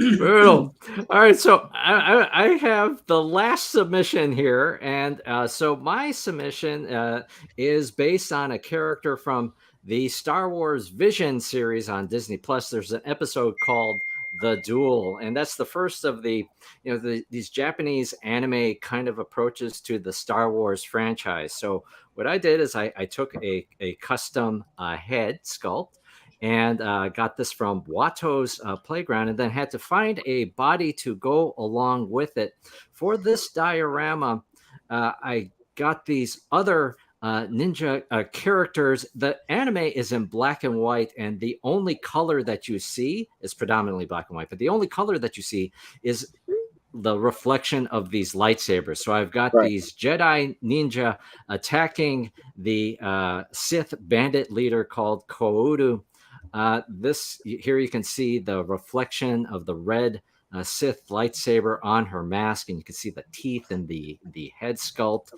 All right, so I have the last submission here, and so my submission is based on a character from the Star Wars Vision series on Disney Plus. There's an episode called The Duel, and that's the first of these Japanese anime kind of approaches to the Star Wars franchise. So what I did is I took a custom head sculpt and got this from Watto's Playground, and then had to find a body to go along with it. For this diorama, I got these other ninja characters. The anime is in black and white, and the only color that you see is predominantly black and white, but the only color that you see is the reflection of these lightsabers. So I've got these Jedi ninja attacking the Sith bandit leader called Koudu. This here you can see the reflection of the red Sith lightsaber on her mask, and you can see the teeth and the head sculpt.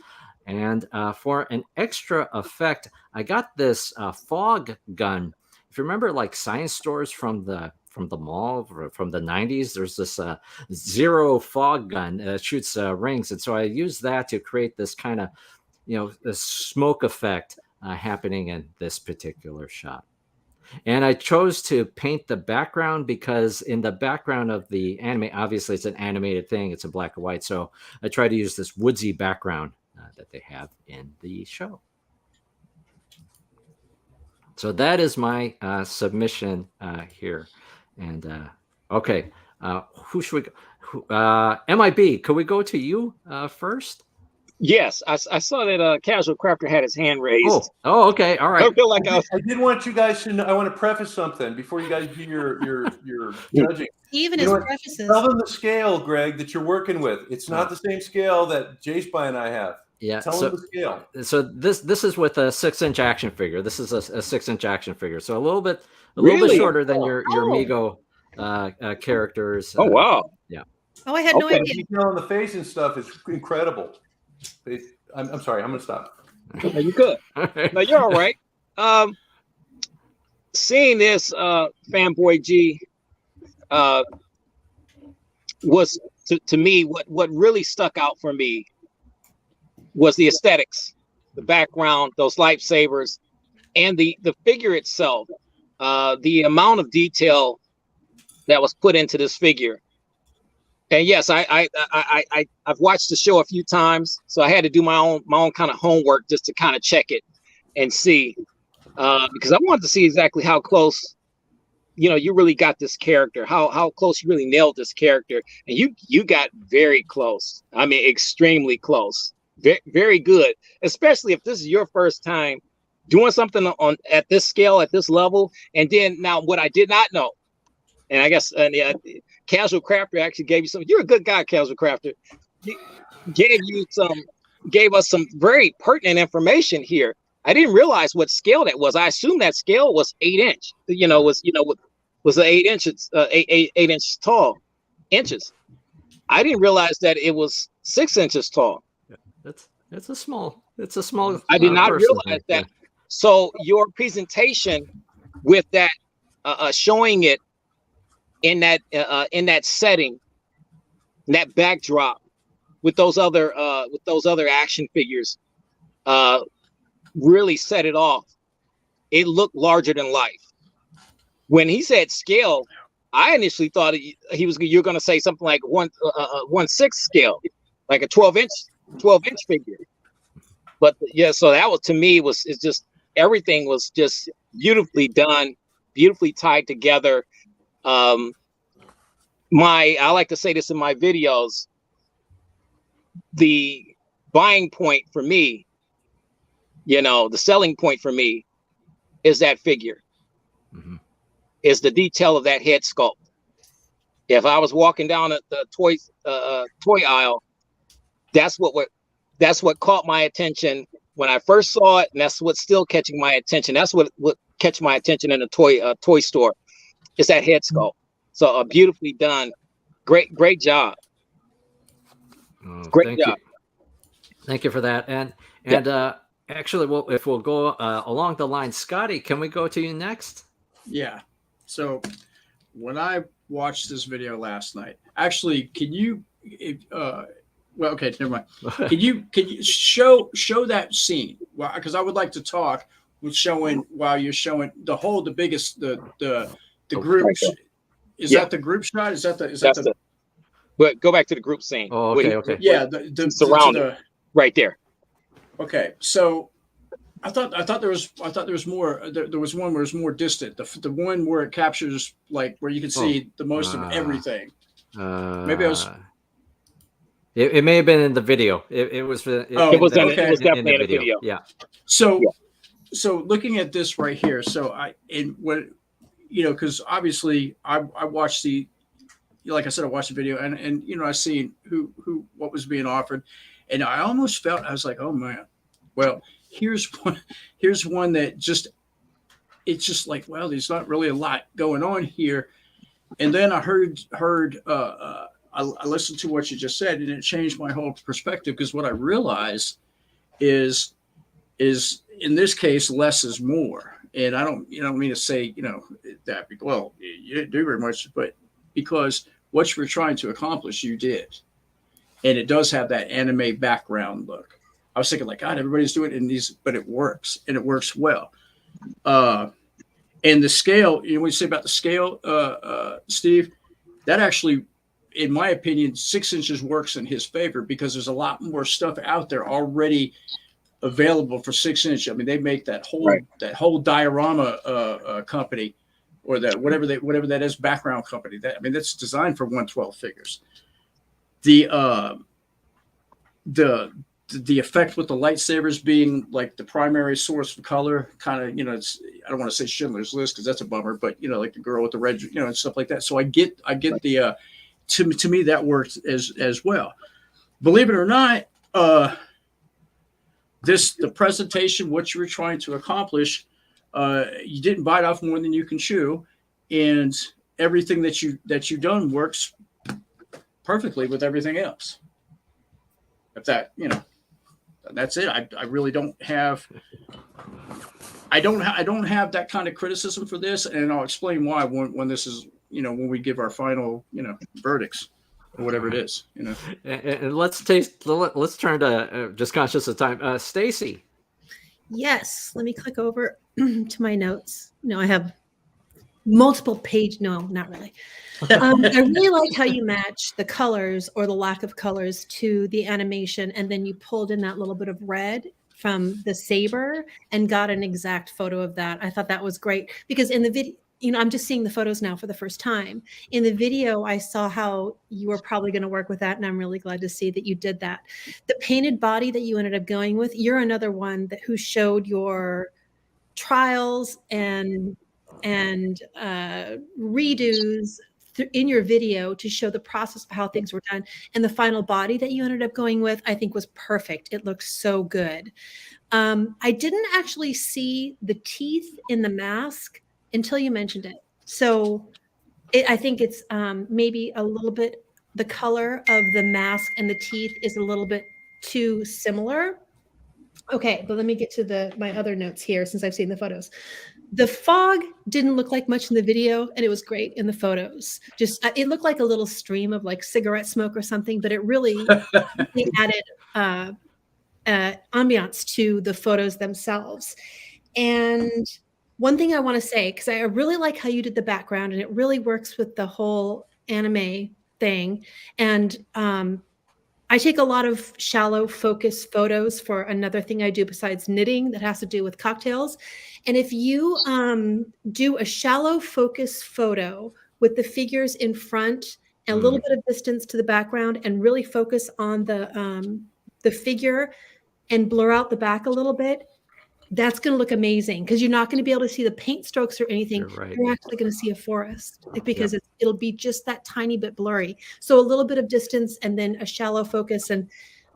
And for an extra effect, I got this fog gun. If you remember, like science stores from the mall from the 90s, there's this zero fog gun that shoots rings, and so I used that to create this kind of, the smoke effect happening in this particular shot. And I chose to paint the background because in the background of the anime, obviously it's an animated thing, it's in black and white, so I tried to use this woodsy background that they have in the show. So that is my submission here. And okay, who should we go? MIB, could we go to you first? Yes, I saw that Casual Crafter had his hand raised. Oh, okay, all right. I feel like I did want you guys to know. I want to preface something before you guys do your judging. Even You his know what? prefaces. Tell them the scale, Greg, that you're working with. It's not the same scale that JSPY and I have. Yeah. Tell them the scale. So this is with a 6-inch action figure. This is a 6-inch action figure. So a little bit Really? shorter than your Oh. Mego characters. Oh wow. Yeah. Oh, I had no Okay. idea. The detail on the face and stuff is incredible. I'm sorry. I'm going to stop. No, you good. No, you're all right. Seeing this Fanboy G was to me what really stuck out for me was the aesthetics, the background, those lightsabers, and the figure itself. The amount of detail that was put into this figure. And yes, I've watched the show a few times, so I had to do my own kind of homework just to kind of check it and see, because I wanted to see exactly how close, you really got this character, how close you really nailed this character, and you got very close. I mean, extremely close, very good, especially if this is your first time doing something at this scale, at this level. And then now, what I did not know, and I guess Casual Crafter actually gave you some. You're a good guy, Casual Crafter. He gave us some very pertinent information here. I didn't realize what scale that was. I assumed that scale was 8-inch. Was 8 inches, 8 inches tall, inches. I didn't realize that it was 6 inches tall. Yeah, it's a small. I did not realize that. Yeah. So your presentation with that, showing it in that setting, in that backdrop, with those other action figures, really set it off. It looked larger than life. When he said scale, I initially thought you're going to say something like 1/6 scale, like a 12-inch figure. But yeah, so that was, to me, it's just everything was just beautifully done, beautifully tied together. I like to say this in my videos, the buying point for me, the selling point for me is that figure. Mm-hmm. Is the detail of that head sculpt. If I was walking down the toy aisle, that's what caught my attention when I first saw it, and that's what's still catching my attention. That's what catch my attention in a toy store, is that head sculpt. So beautifully done, great job. Great job. Thank you for that. And actually, if we'll go along the line, Scotty, can we go to you next? Yeah. So when I watched this video last night, actually, can you? Well, okay, never mind. Can you show that scene? Well, because I would like to talk with showing while you're showing the biggest the group. Is that the group shot? Is that the? But go back to the group scene. Oh, okay. Yeah, the surrounding right there. Okay, so I thought there was more. There was one where it's more distant. The one where it captures, like, where you can see the most of everything. Maybe I was. It may have been in the video. It was. It was definitely in the video. Yeah. So looking at this right here. So because obviously I watched like I said, I watched the video and I seen what was being offered, and I almost felt, I was like, oh man, well, here's one that it's just like, well, there's not really a lot going on here. And then I heard I listened to what you just said, and it changed my whole perspective, because what I realized is in this case, less is more. And I don't mean to say, that, well, you didn't do very much, but because what you were trying to accomplish, you did. And it does have that anime background look. I was thinking, like, God, everybody's doing it in these, but it works, and it works well. And the scale, what you say about the scale, Steve, that actually, in my opinion, 6 inches works in his favor, because there's a lot more stuff out there already available for 6 inch. I mean, they make that whole diorama company, or that whatever that is, background company. That's designed for 1/12 figures. The the effect with the lightsabers being like the primary source of color, kind of, it's, I don't want to say Schindler's List because that's a bummer, but like the girl with the red, and stuff like that. So I get the to me that works as well. Believe it or not, the presentation, what you were trying to accomplish, you didn't bite off more than you can chew, and everything that you've done works perfectly with everything else. If that, that's it. I really don't have. I don't have that kind of criticism for this, and I'll explain why when this is, when we give our final, verdicts or whatever it is, And let's turn to just conscious of time. Stacy. Yes, let me click over to my notes. No, I have multiple page. No, not really. I really like how you match the colors or the lack of colors to the animation, and then you pulled in that little bit of red from the saber and got an exact photo of that. I thought that was great because in the video, I'm just seeing the photos now for the first time. In the video, I saw how you were probably going to work with that, and I'm really glad to see that you did that. The painted body that you ended up going with, you're another one who showed your trials and redos in your video to show the process of how things were done. And the final body that you ended up going with, I think was perfect. It looks so good. I didn't actually see the teeth in the mask until you mentioned it. So I think it's maybe a little bit, the color of the mask and the teeth is a little bit too similar. Okay, but let me get to my other notes here since I've seen the photos. The fog didn't look like much in the video, and it was great in the photos. Just it looked like a little stream of like cigarette smoke or something, but it really added ambiance to the photos themselves. And one thing I want to say, because I really like how you did the background, and it really works with the whole anime thing. And I take a lot of shallow focus photos for another thing I do besides knitting that has to do with cocktails. And if you do a shallow focus photo with the figures in front and a little bit of distance to the background and really focus on the figure and blur out the back a little bit, that's going to look amazing because you're not going to be able to see the paint strokes or anything. You're actually going to see a forest because it'll be just that tiny bit blurry. So a little bit of distance and then a shallow focus. And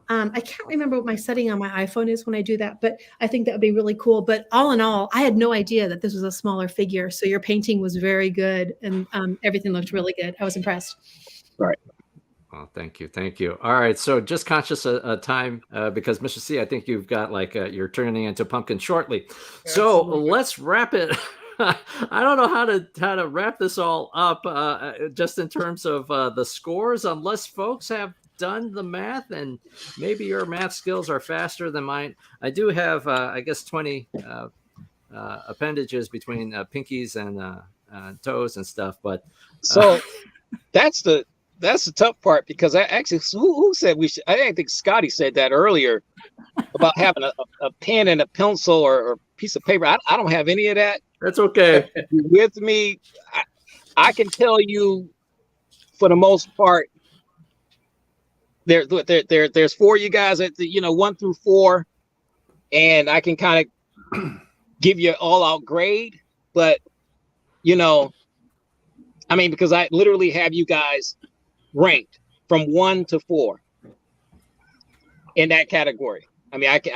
I can't remember what my setting on my iPhone is when I do that, but I think that would be really cool. But all in all, I had no idea that this was a smaller figure. So your painting was very good and everything looked really good. I was impressed. Right. Well, thank you. Thank you. All right. So just conscious of time because Mr. C, I think you've got you're turning into pumpkin shortly. So let's wrap it. I don't know how to wrap this all up just in terms of the scores, unless folks have done the math and maybe your math skills are faster than mine. I do have, I guess, 20 appendages between pinkies and toes and stuff. But so that's the tough part because I actually, who said we should? I think Scotty said that earlier about having a pen and a pencil or piece of paper. I don't have any of that. That's okay. With me, I can tell you for the most part, there's 4 of you guys at 1 through 4, and I can kind of give you all out grade, but I mean, because I literally have you guys ranked from 1 to 4 in that category. I mean, I could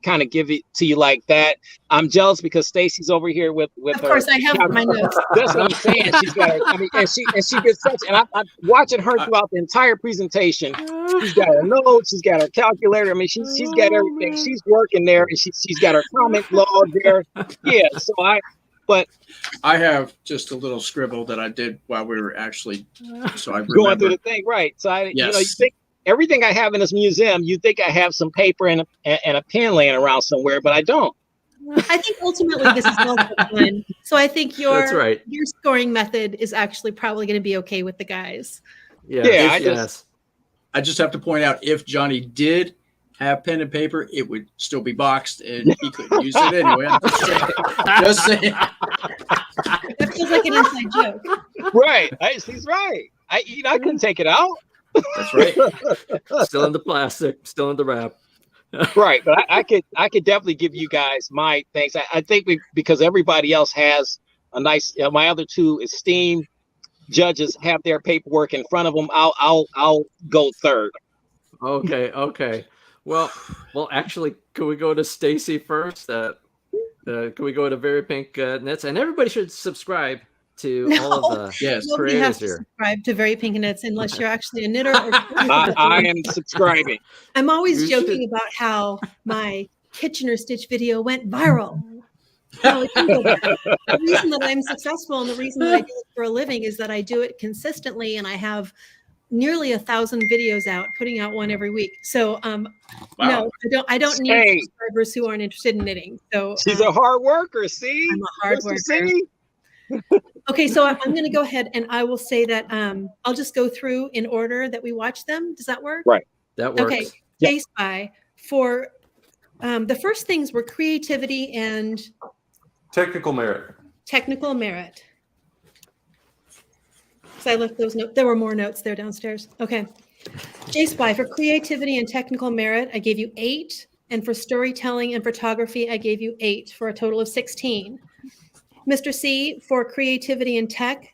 kind of give it to you like that. I'm jealous because Stacy's over here with of course, I have my notes. That's what I'm saying. She's got her, I mean, and she gets such, and I'm watching her throughout the entire presentation. She's got her notes, she's got her calculator. I mean, she's got everything. Man. She's working there, and she's got her comment log there. Yeah. So I have just a little scribble that I did while we were actually going through the thing, right? So you think everything I have in this museum, you think I have some paper and a pen laying around somewhere, but I don't. I think ultimately this is well done. So I think your scoring method is actually probably going to be okay with the guys. Yeah. I just have to point out, if Johnny did have pen and paper, it would still be boxed and he couldn't use it anyway. Just saying. That feels like an inside joke. Right. He's right. I couldn't take it out. That's right. Still in the plastic, still in the wrap. Right, but I could definitely give you guys my thanks. I think because everybody else has a nice. My other two esteemed judges have their paperwork in front of them. I'll go third. Okay. Well, actually, can we go to Stacy first? Can we go to VeryPink Knits? And everybody should subscribe to all of the Nobody has creators to here. subscribe to VeryPink Knits unless you're actually a knitter. Or I am subscribing. I'm always You joking should. about how my Kitchener stitch video went viral. No, it didn't go viral. The reason that I'm successful and the reason that I do it for a living is that I do it consistently, and I have nearly 1,000 videos out, putting out one every week. So no, I don't need subscribers who aren't interested in knitting. So she's a hard worker. See, I'm a hard worker. See? Okay, so I'm going to go ahead and I will say that I'll just go through in order that we watch them. Does that work? Right. That works. Okay. JSPY for the first things were creativity and technical merit. Technical merit. So I left those notes. There were more notes there downstairs. Okay. JSPY for creativity and technical merit, I gave you 8. And for storytelling and photography, I gave you 8 for a total of 16. Mr. C for creativity and tech,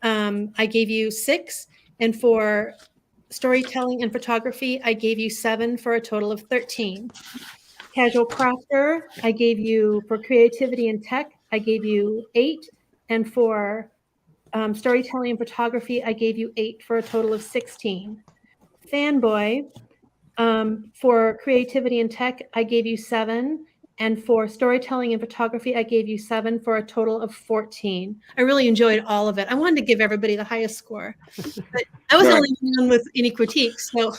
I gave you 6. And for storytelling and photography, I gave you 7 for a total of 13. Casual crafter, I gave you for creativity and tech, I gave you 8. And for storytelling and photography, I gave you 8 for a total of 16. Fanboy, for creativity and tech, I gave you 7. And for storytelling and photography, I gave you 7 for a total of 14. I really enjoyed all of it. I wanted to give everybody the highest score, but I was only done with any critiques. So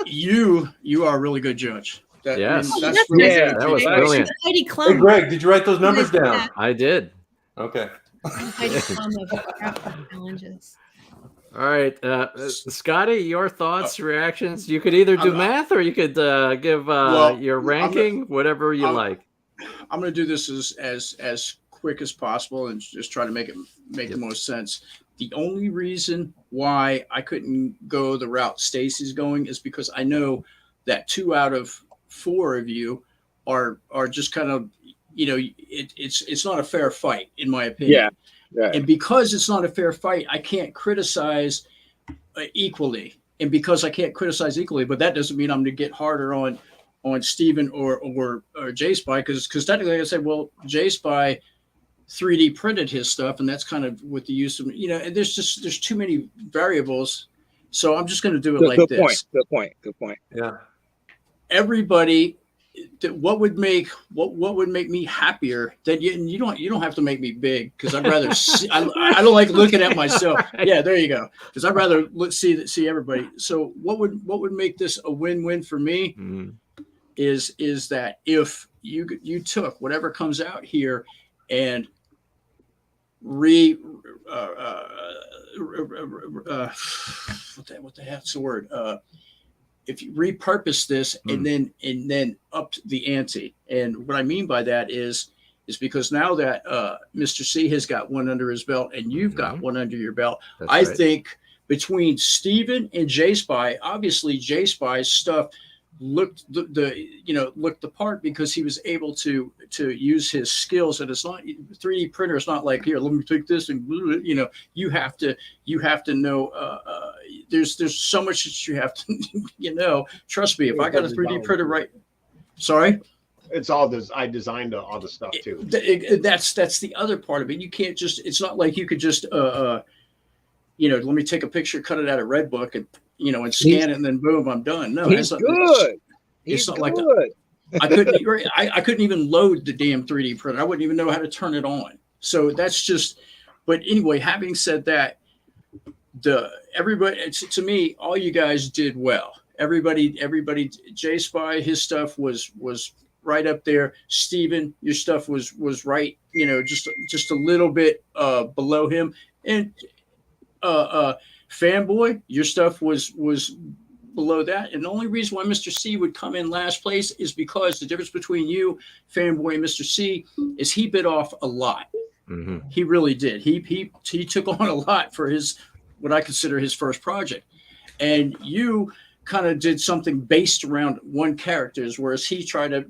you are a really good judge. Yes. That's really good. That was brilliant. Heidi Hey, Greg, did you write those numbers down? I did. Okay. Heidi Klum of challenges. All right, Scotty, your thoughts, reactions. You could either do math or you could give your ranking, whatever you like. I'm going to do this as quick as possible and just try to make the most sense. The only reason why I couldn't go the route Stacy's going is because I that 2 out of 4 of you are just kind of, it's not a fair fight in my opinion. Yeah. Right. And because it's not a fair fight, I can't criticize equally. And because I can't criticize equally, but that doesn't mean I'm going to get harder on Stephen or JSPY because technically I said, well, JSPY 3D printed his stuff, and that's kind of with the use of and there's too many variables. So I'm just going to do it like this. Good point. Yeah. Everybody. What would make me happier that you don't have to make me big because I'd rather see, I don't like looking at myself. Yeah, there you go. Because I'd rather see everybody. So what would make this a win-win for me is that if you took whatever comes out here and what the heck's the word? If you repurpose this and then up the ante. And what I mean by that is because now that Mr. C has got one under his belt and you've got one under your belt, I think between Stephen and JSPY, obviously JSPY's stuff looked the part because he was able to use his skills. And it's not 3D printer. It's not like, here, let me take this and you have to know there's so much that you have to trust me. If I got a 3D printer right, sorry. It's all this. I designed all the stuff too. That's the other part of it. You can't just. It's not like you could just let me take a picture, cut it out of Redbook, and and scan it, and then boom, I'm done. No, he's good. It's not like that. I couldn't even load the damn 3D printer. I wouldn't even know how to turn it on. So that's just. But anyway, having said that, everybody to me, all you guys did well. Everybody, JSPY, his stuff was right up there. Stephen, your stuff was right, just a little bit below him. And Fanboy, your stuff was below that. And the only reason why Mr. C would come in last place is because the difference between you, Fanboy, and Mr. C is he bit off a lot. Mm-hmm. He really did. He took on a lot for what I consider his first project. and you kind of did something based around one characters, whereas he tried to,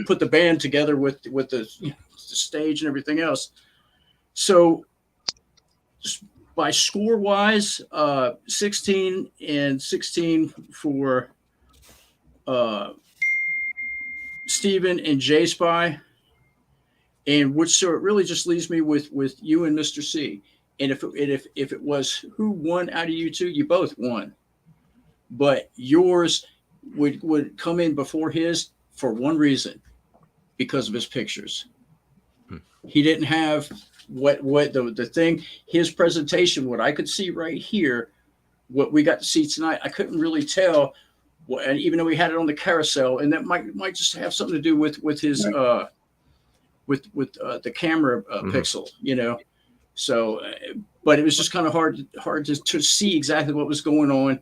put the band together with the, the stage and everything else. So by score wise, 16 and 16 for Steven and JSPY, and which, so it really just leaves me with you and Mr. C. And if it was who won out of you two, you both won. But yours would come in before his for one reason, because of his pictures. He didn't have what the thing, his presentation, what I could see right here, what we got to see tonight, I couldn't really tell. And even though we had it on the carousel, and that might just have something to do with his with the camera pixel, So, but it was just kind of hard to see exactly what was going on,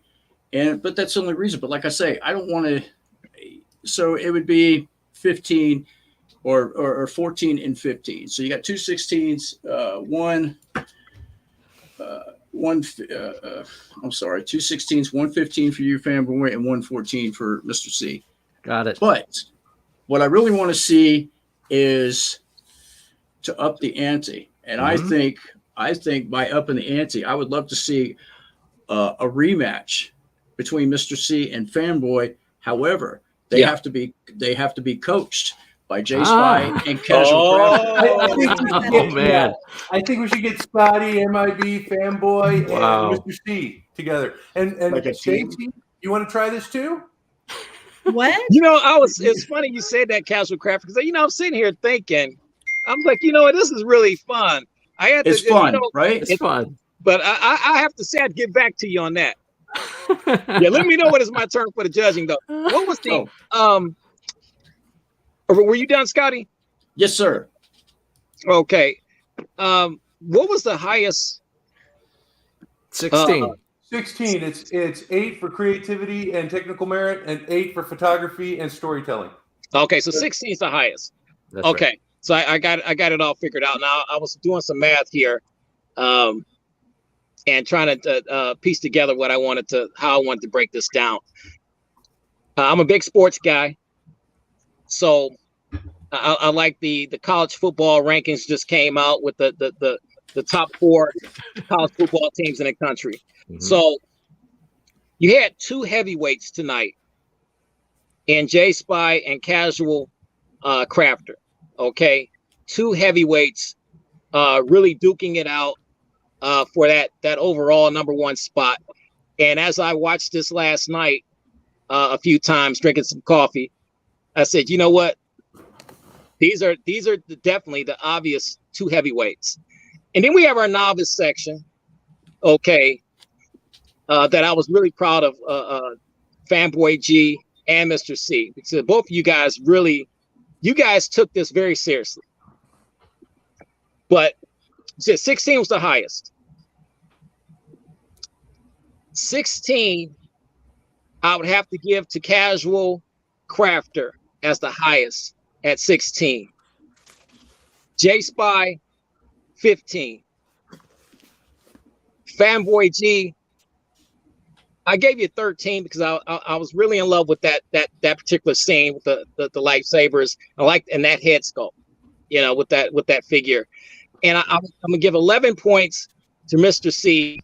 but that's the only reason. But like I say, I don't want to. So it would be 15 or 14 and 15. So you got two 16s, I'm sorry, two 16s, 115 for you, Fanboy, and 114 for Mr. C. Got it. But what I really want to see is to up the ante. And I think by upping the ante, I would love to see a rematch between Mr. C and Fanboy. However, they have to be coached by JSPY and Casual Craft. I think we should get Scotty, MIB, Fanboy, and Mr. C together. And like JT, you want to try this too? What? It's funny you said that, Casual Craft, because I'm sitting here thinking, I'm like, this is really fun. It's fun, right? It's fun. But I have to say, I'd get back to you on that. Yeah, let me know when it's my turn for the judging, though. What was the were you done, Scotty? Yes, sir. Okay. What was the highest? 16. 16. It's 8 for creativity and technical merit, and 8 for photography and storytelling. Okay, so 16 is the highest. That's okay. Right. So I got it all figured out. Now I was doing some math here, and trying to piece together how I wanted to break this down. I'm a big sports guy, so I like the college football rankings just came out with the top 4 college football teams in the country. So you had 2 heavyweights tonight in JSPY and Casual Crafter. Okay, 2 heavyweights really duking it out for that overall #1 spot. And as I watched this last night a few times, drinking some coffee, I said, you know what? These are definitely the obvious 2 heavyweights. And then we have our novice section, okay, that I was really proud of Fanboy G and Mr. C, because both of you guys took this very seriously. But 16 was the highest. 16, I would have to give to Casual Crafter as the highest at 16. JSPY 15. Fanboy G, I gave you 13 because I was really in love with that particular scene with the lightsabers. And that head sculpt, with that figure. And I'm gonna give 11 points to Mr. C.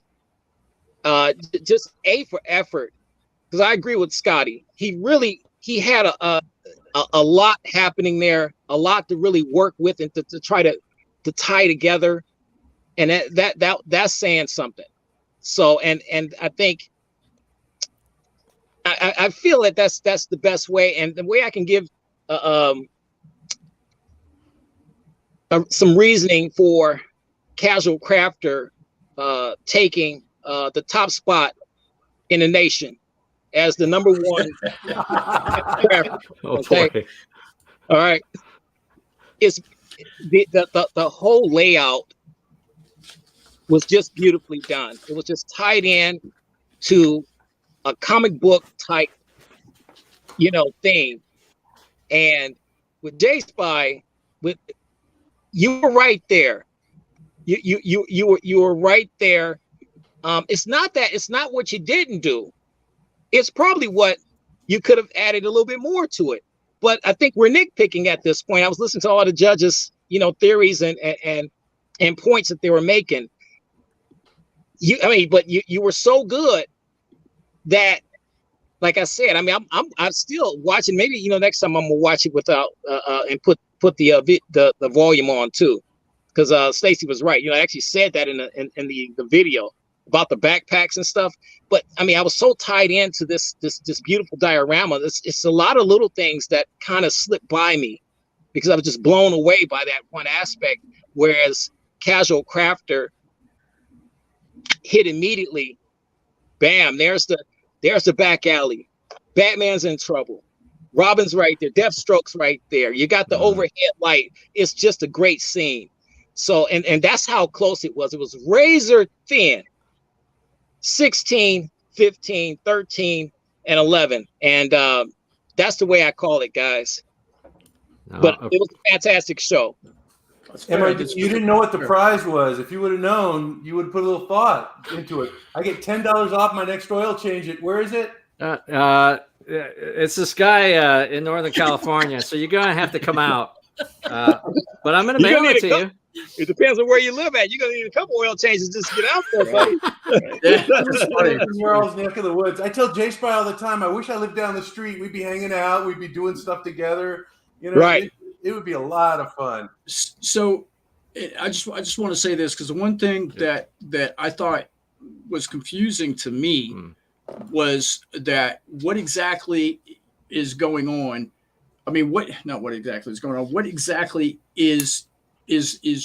Just A for effort, because I agree with Scotty. He had a lot happening there, a lot to really work with and to try to tie together, and that's saying something. So and I think I feel that that's the best way, and the way I can give some reasoning for Casual Crafter taking the top spot in the nation as the #1 crafter. Okay. Boy. All right. It's the whole layout was just beautifully done. It was just tied in to a comic book type, thing. And with JSPY, you were right there. You were right there it's not what you didn't do. It's probably what you could have added a little bit more to it. But I think we're nitpicking at this point. I was listening to all the judges, theories and points that they were making. But you were so good that, like I said, I'm still watching. Maybe next time I'm gonna watch it without and put the volume on too, because Stacy was right. I actually said that in the video about the backpacks and stuff. But I was so tied into this beautiful diorama. It's a lot of little things that kind of slipped by me because I was just blown away by that one aspect. Whereas Casual Crafter hit immediately. Bam! There's the back alley. Batman's in trouble. Robin's right there. Deathstroke's right there. You got the overhead light. It's just a great scene. So, and that's how close it was. It was razor thin. 16, 15, 13, and 11. And that's the way I call it, guys. But it was a fantastic show. Emma, you didn't know what the prize was. If you would have known, you would put a little thought into it. I get $10 off my next oil change. Where is it? It's this guy in Northern California, so you're gonna have to come out. But I'm gonna mail it to you. It depends on where you live at. You're gonna need a couple oil changes just to get out there, buddy. You're all neck of the woods. I tell JSPY all the time, I wish I lived down the street. We'd be hanging out. We'd be doing stuff together. Right. It would be a lot of fun. So I just want to say this, because the one thing that I thought was confusing to me was that what exactly is going on. Not what exactly is going on. What exactly is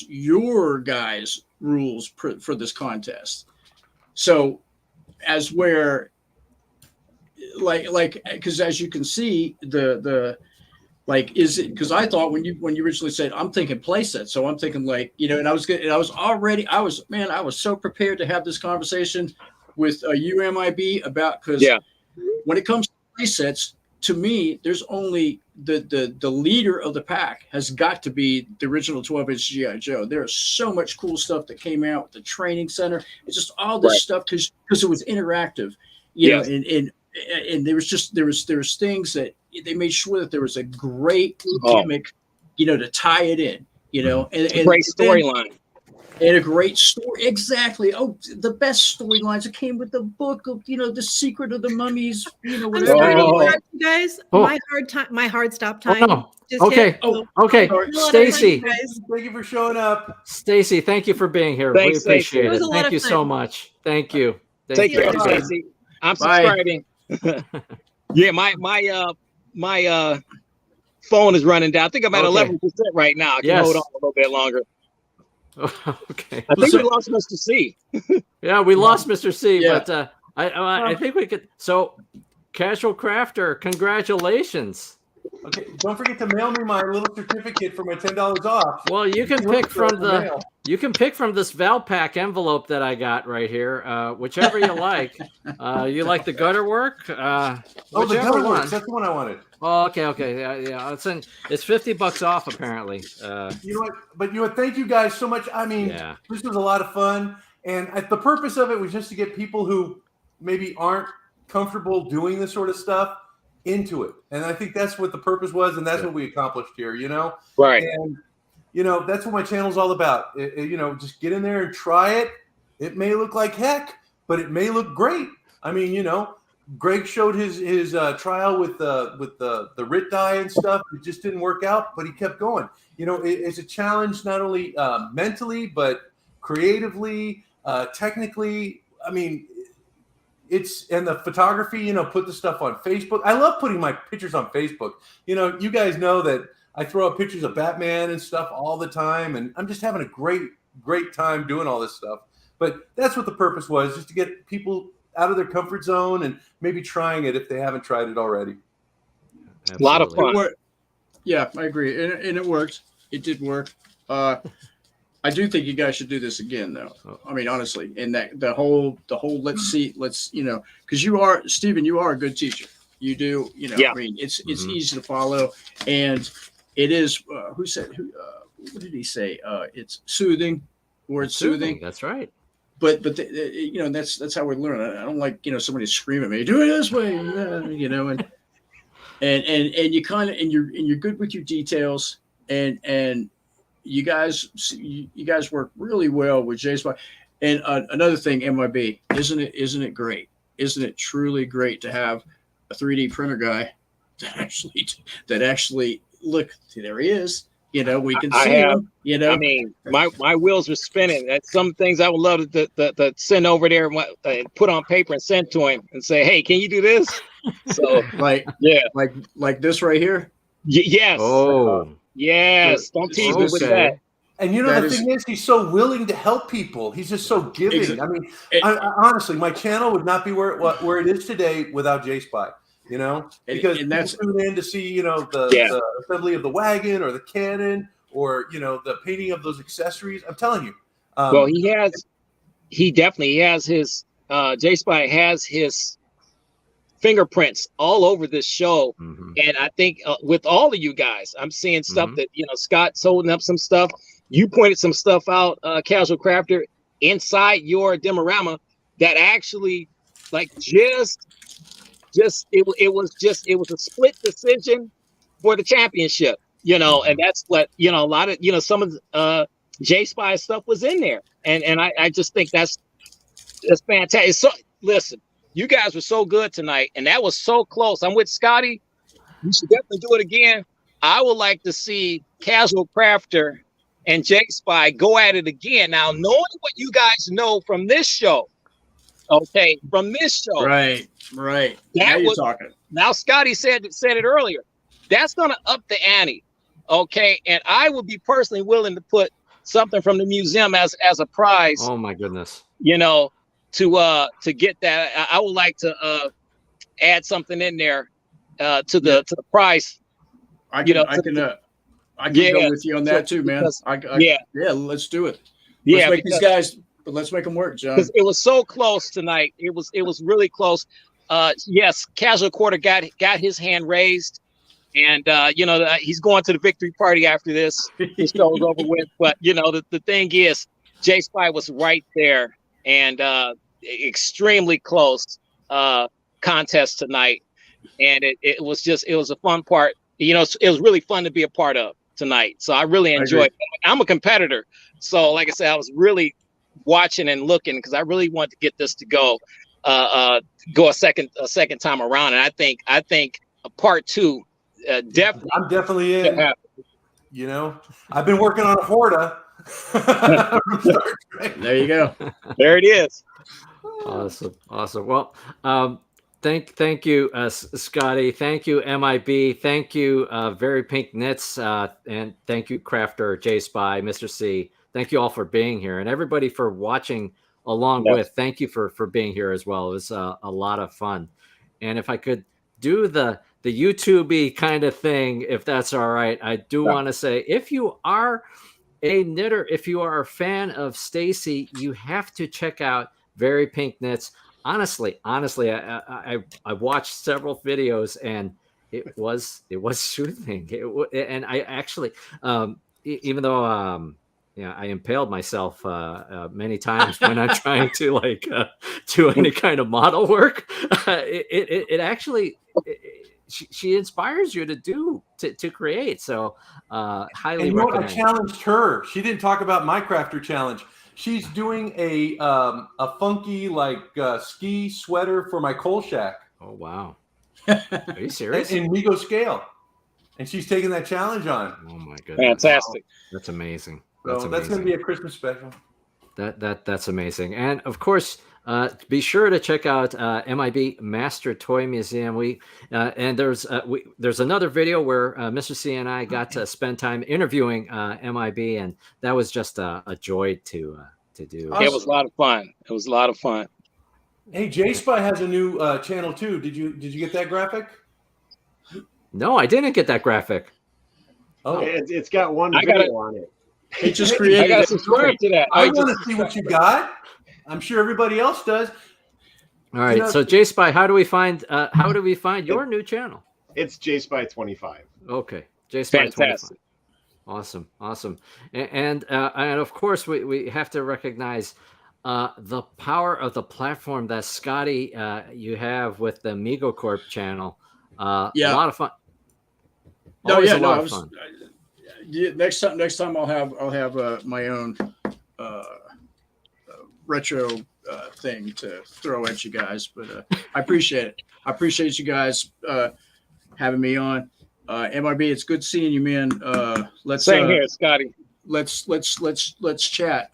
your guys' rules for this contest? So as where like because as you can see is it, because I thought when you originally said, I'm thinking play set, so I'm thinking and I was so prepared to have this conversation with MIB about, because when it comes to play sets, to me, there's only the leader of the pack has got to be the original 12-inch G.I. Joe. There's so much cool stuff that came out with the training center. It's just all this stuff because it was interactive, and there was things that they made sure that there was a great gimmick, to tie it in, and a great storyline. And a great story. Exactly. Oh, the best storylines that came with the book of, The Secret of the Mummies, whatever. I'm sorry to interrupt you guys. My hard stop time. Oh, no. Okay. Stacy. Thank you for showing up. Stacy, thank you for being here. Thanks, we appreciate it. Thank you so much. Thank you. Take care, Stacy. I'm subscribing. Yeah, my phone is running down. I think I'm at 11% right now. I can hold on a little bit longer. Okay. I think we lost Mr. C. Yeah, we lost Mr. C, but I think we could. So, Casual Crafter, congratulations. Okay, don't forget to mail me my little certificate for my $10 off. Well, you can pick from this Valpak envelope that I got right here, whichever you like. You like the gutter work? The gutter work. That's the one I wanted. Oh, okay. Yeah. It's $50 off apparently. Thank you guys so much. This was a lot of fun, and the purpose of it was just to get people who maybe aren't comfortable doing this sort of stuff into it, and I think that's what the purpose was, and that's what we accomplished here. Right? And that's what my channel's all about. Just get in there and try it. It may look like heck, but it may look great. Greg showed his trial with the RIT die and stuff. It just didn't work out, but he kept going. It's a challenge not only mentally but creatively, technically. And the photography, put the stuff on Facebook. I love putting my pictures on Facebook. You guys know that I throw up pictures of Batman and stuff all the time, and I'm just having a great time doing all this stuff. But that's what the purpose was, just to get people out of their comfort zone and maybe trying it if they haven't tried it already. Absolutely. A lot of fun. Yeah, I agree. And it worked. It did work. I do think you guys should do this again, though. Honestly, and that the whole because Stephen, you are a good teacher. You do, it's easy to follow, and it is. What did he say? It's soothing, or it's soothing. That's right. but you know, that's how we learn. I don't like, you know, somebody screaming at me, do it this way, you know, and you kind of, and you're good with your details, and you guys work really well with JSPY. And another thing, MIB, isn't it great? Isn't it truly great to have a 3D printer guy that actually look, there he is. You know, we can see him. You know, I mean, my wheels were spinning. That's some things I would love to send over there and put on paper and send to him and say, hey, can you do this? So like this right here. Yes. Oh, yes. Don't tease me with that. And you know, the thing is, he's so willing to help people. He's just so giving. Exactly. I mean, I honestly, my channel would not be where it is today without JSPY. You know, because and that's tune in to see, you know, the assembly of the wagon or the cannon, or, you know, the painting of those accessories. I'm telling you. Well, he definitely has his JSPY has his fingerprints all over this show. And I think with all of you guys, I'm seeing stuff that, you know, Scott's holding up some stuff. You pointed some stuff out, Casual Crafter, inside your diorama that actually, like, it was a split decision for the championship, you know, and that's what, you know, a lot of, you know, some of JSPY stuff was in there, and I just think that's fantastic. So listen, you guys were so good tonight, and that was so close. I'm with Scotty. You should definitely do it again. I would like to see Casual Crafter and JSPY go at it again. Now, knowing what you guys know from this show, okay, from this show, right. Now you're talking. Now, Scotty said it earlier. That's gonna up the ante, okay. And I would be personally willing to put something from the museum as a prize. Oh my goodness! You know, to get that, I would like to add something in there to the prize. I can go with you on that too, man. Let's do it. Let's make these guys. But let's make them work, John. Because it was so close tonight. It was really close. Yes, Casual Quarter got his hand raised, and you know, he's going to the victory party after this. His show's over with. But you know, the thing is, JSPY was right there, and extremely close contest tonight, and it was a fun part. You know, it was really fun to be a part of tonight. So I really enjoyed it. I'm a competitor, so like I said, I was really watching and looking because I really want to get this to go a second time around, and I think a part two definitely. I'm definitely in. You know, I've been working on a Horta. There you go. There it is. Awesome. Well, thank you, Scotty. Thank you, MIB. Thank you, VeryPink Knits, and thank you, Crafter, JSPY, Mr. C. Thank you all for being here, and everybody for watching along with. Thank you for being here as well. It was a lot of fun. And if I could do the YouTube-y kind of thing, if that's all right, I do want to say, if you are a knitter, if you are a fan of Stacy, you have to check out VeryPink Knits. Honestly, I watched several videos, and it was soothing. And I actually, even though I impaled myself many times when I'm trying to do any kind of model work. It actually she inspires you to create. So highly recommend. I challenged her. She didn't talk about my Crafter challenge. She's doing a funky ski sweater for my coal shack. Oh wow! Are you serious? In Mego scale, and she's taking that challenge on. Oh my goodness! Fantastic! Wow. That's amazing. So that's going to be a Christmas special. That's amazing. And of course, be sure to check out MIB Master Toy Museum. And there's another video where Mr. C and I got to spend time interviewing MIB, and that was just a joy to do. It was a lot of fun. Hey, JSPY has a new channel too. Did you get that graphic? No, I didn't get that graphic. Oh, it's got one video on it. It just created. I got to subscribe to that. I want to see what you got. I'm sure everybody else does. All right. So JSPY, how do we find your new channel? It's JSPY25. Okay. JSPY25. Awesome. And of course we have to recognize the power of the platform that Scotty you have with the Mego Corp channel. A lot of fun. Always a lot of fun. Next time I'll have my own retro thing to throw at you guys, but I appreciate it. I appreciate you guys having me on. MIB, it's good seeing you, man. Let's same here, Scotty. Let's chat.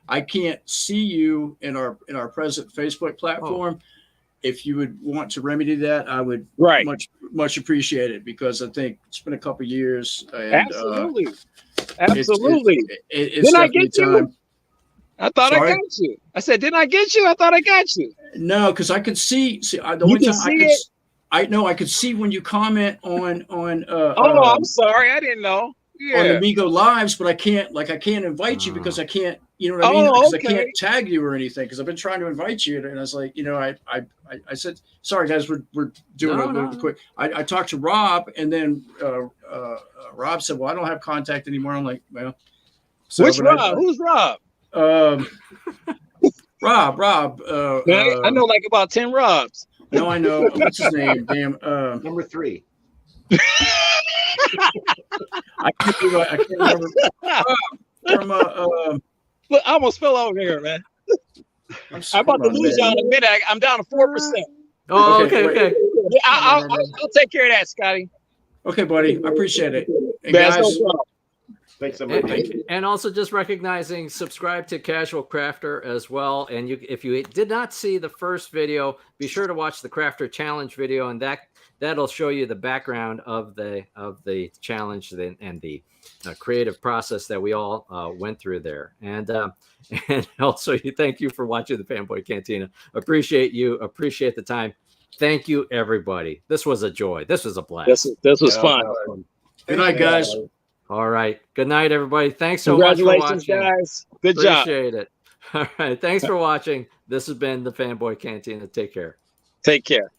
I can't see you in our present Facebook platform. If you would want to remedy that, I would much appreciate it, because I think it's been a couple of years. And, absolutely. It's Didn't I get time. You? I thought I got you. I said, didn't I get you? I thought I got you. No, because I could see. The only time I could see when you comment on. I'm sorry, I didn't know. Yeah. On the Mego lives, but I can't invite you because I can't. You know what I mean? Because I can't tag you or anything. Because I've been trying to invite you, and I was like, I said, sorry guys, we're doing a little quick. I talked to Rob, and then Rob said, well, I don't have contact anymore. I'm like, well, so, which Rob? Who's Rob? Rob. I know like about 10 Robs. No, I know. What's his name? Damn. Number 3. I can't remember. From Look, I almost fell over here, man. I'm about to lose y'all in a minute. I'm down to 4%. Oh, okay. Yeah, I'll take care of that, Scotty. Okay, buddy. I appreciate it. And guys, guys, thanks so much. And also just recognizing, subscribe to Casual Crafter as well. And if you did not see the first video, be sure to watch the Crafter Challenge video, and that'll show you the background of the challenge and the creative process that we all went through there. And also, thank you for watching the Fanboy Cantina. Appreciate you. Appreciate the time. Thank you, everybody. This was a joy. This was a blast. This was fun. Good night, guys. All right. Good night, everybody. Thanks so much for watching. Guys. Good job. Appreciate it. All right. Thanks for watching. This has been the Fanboy Cantina. Take care. Take care.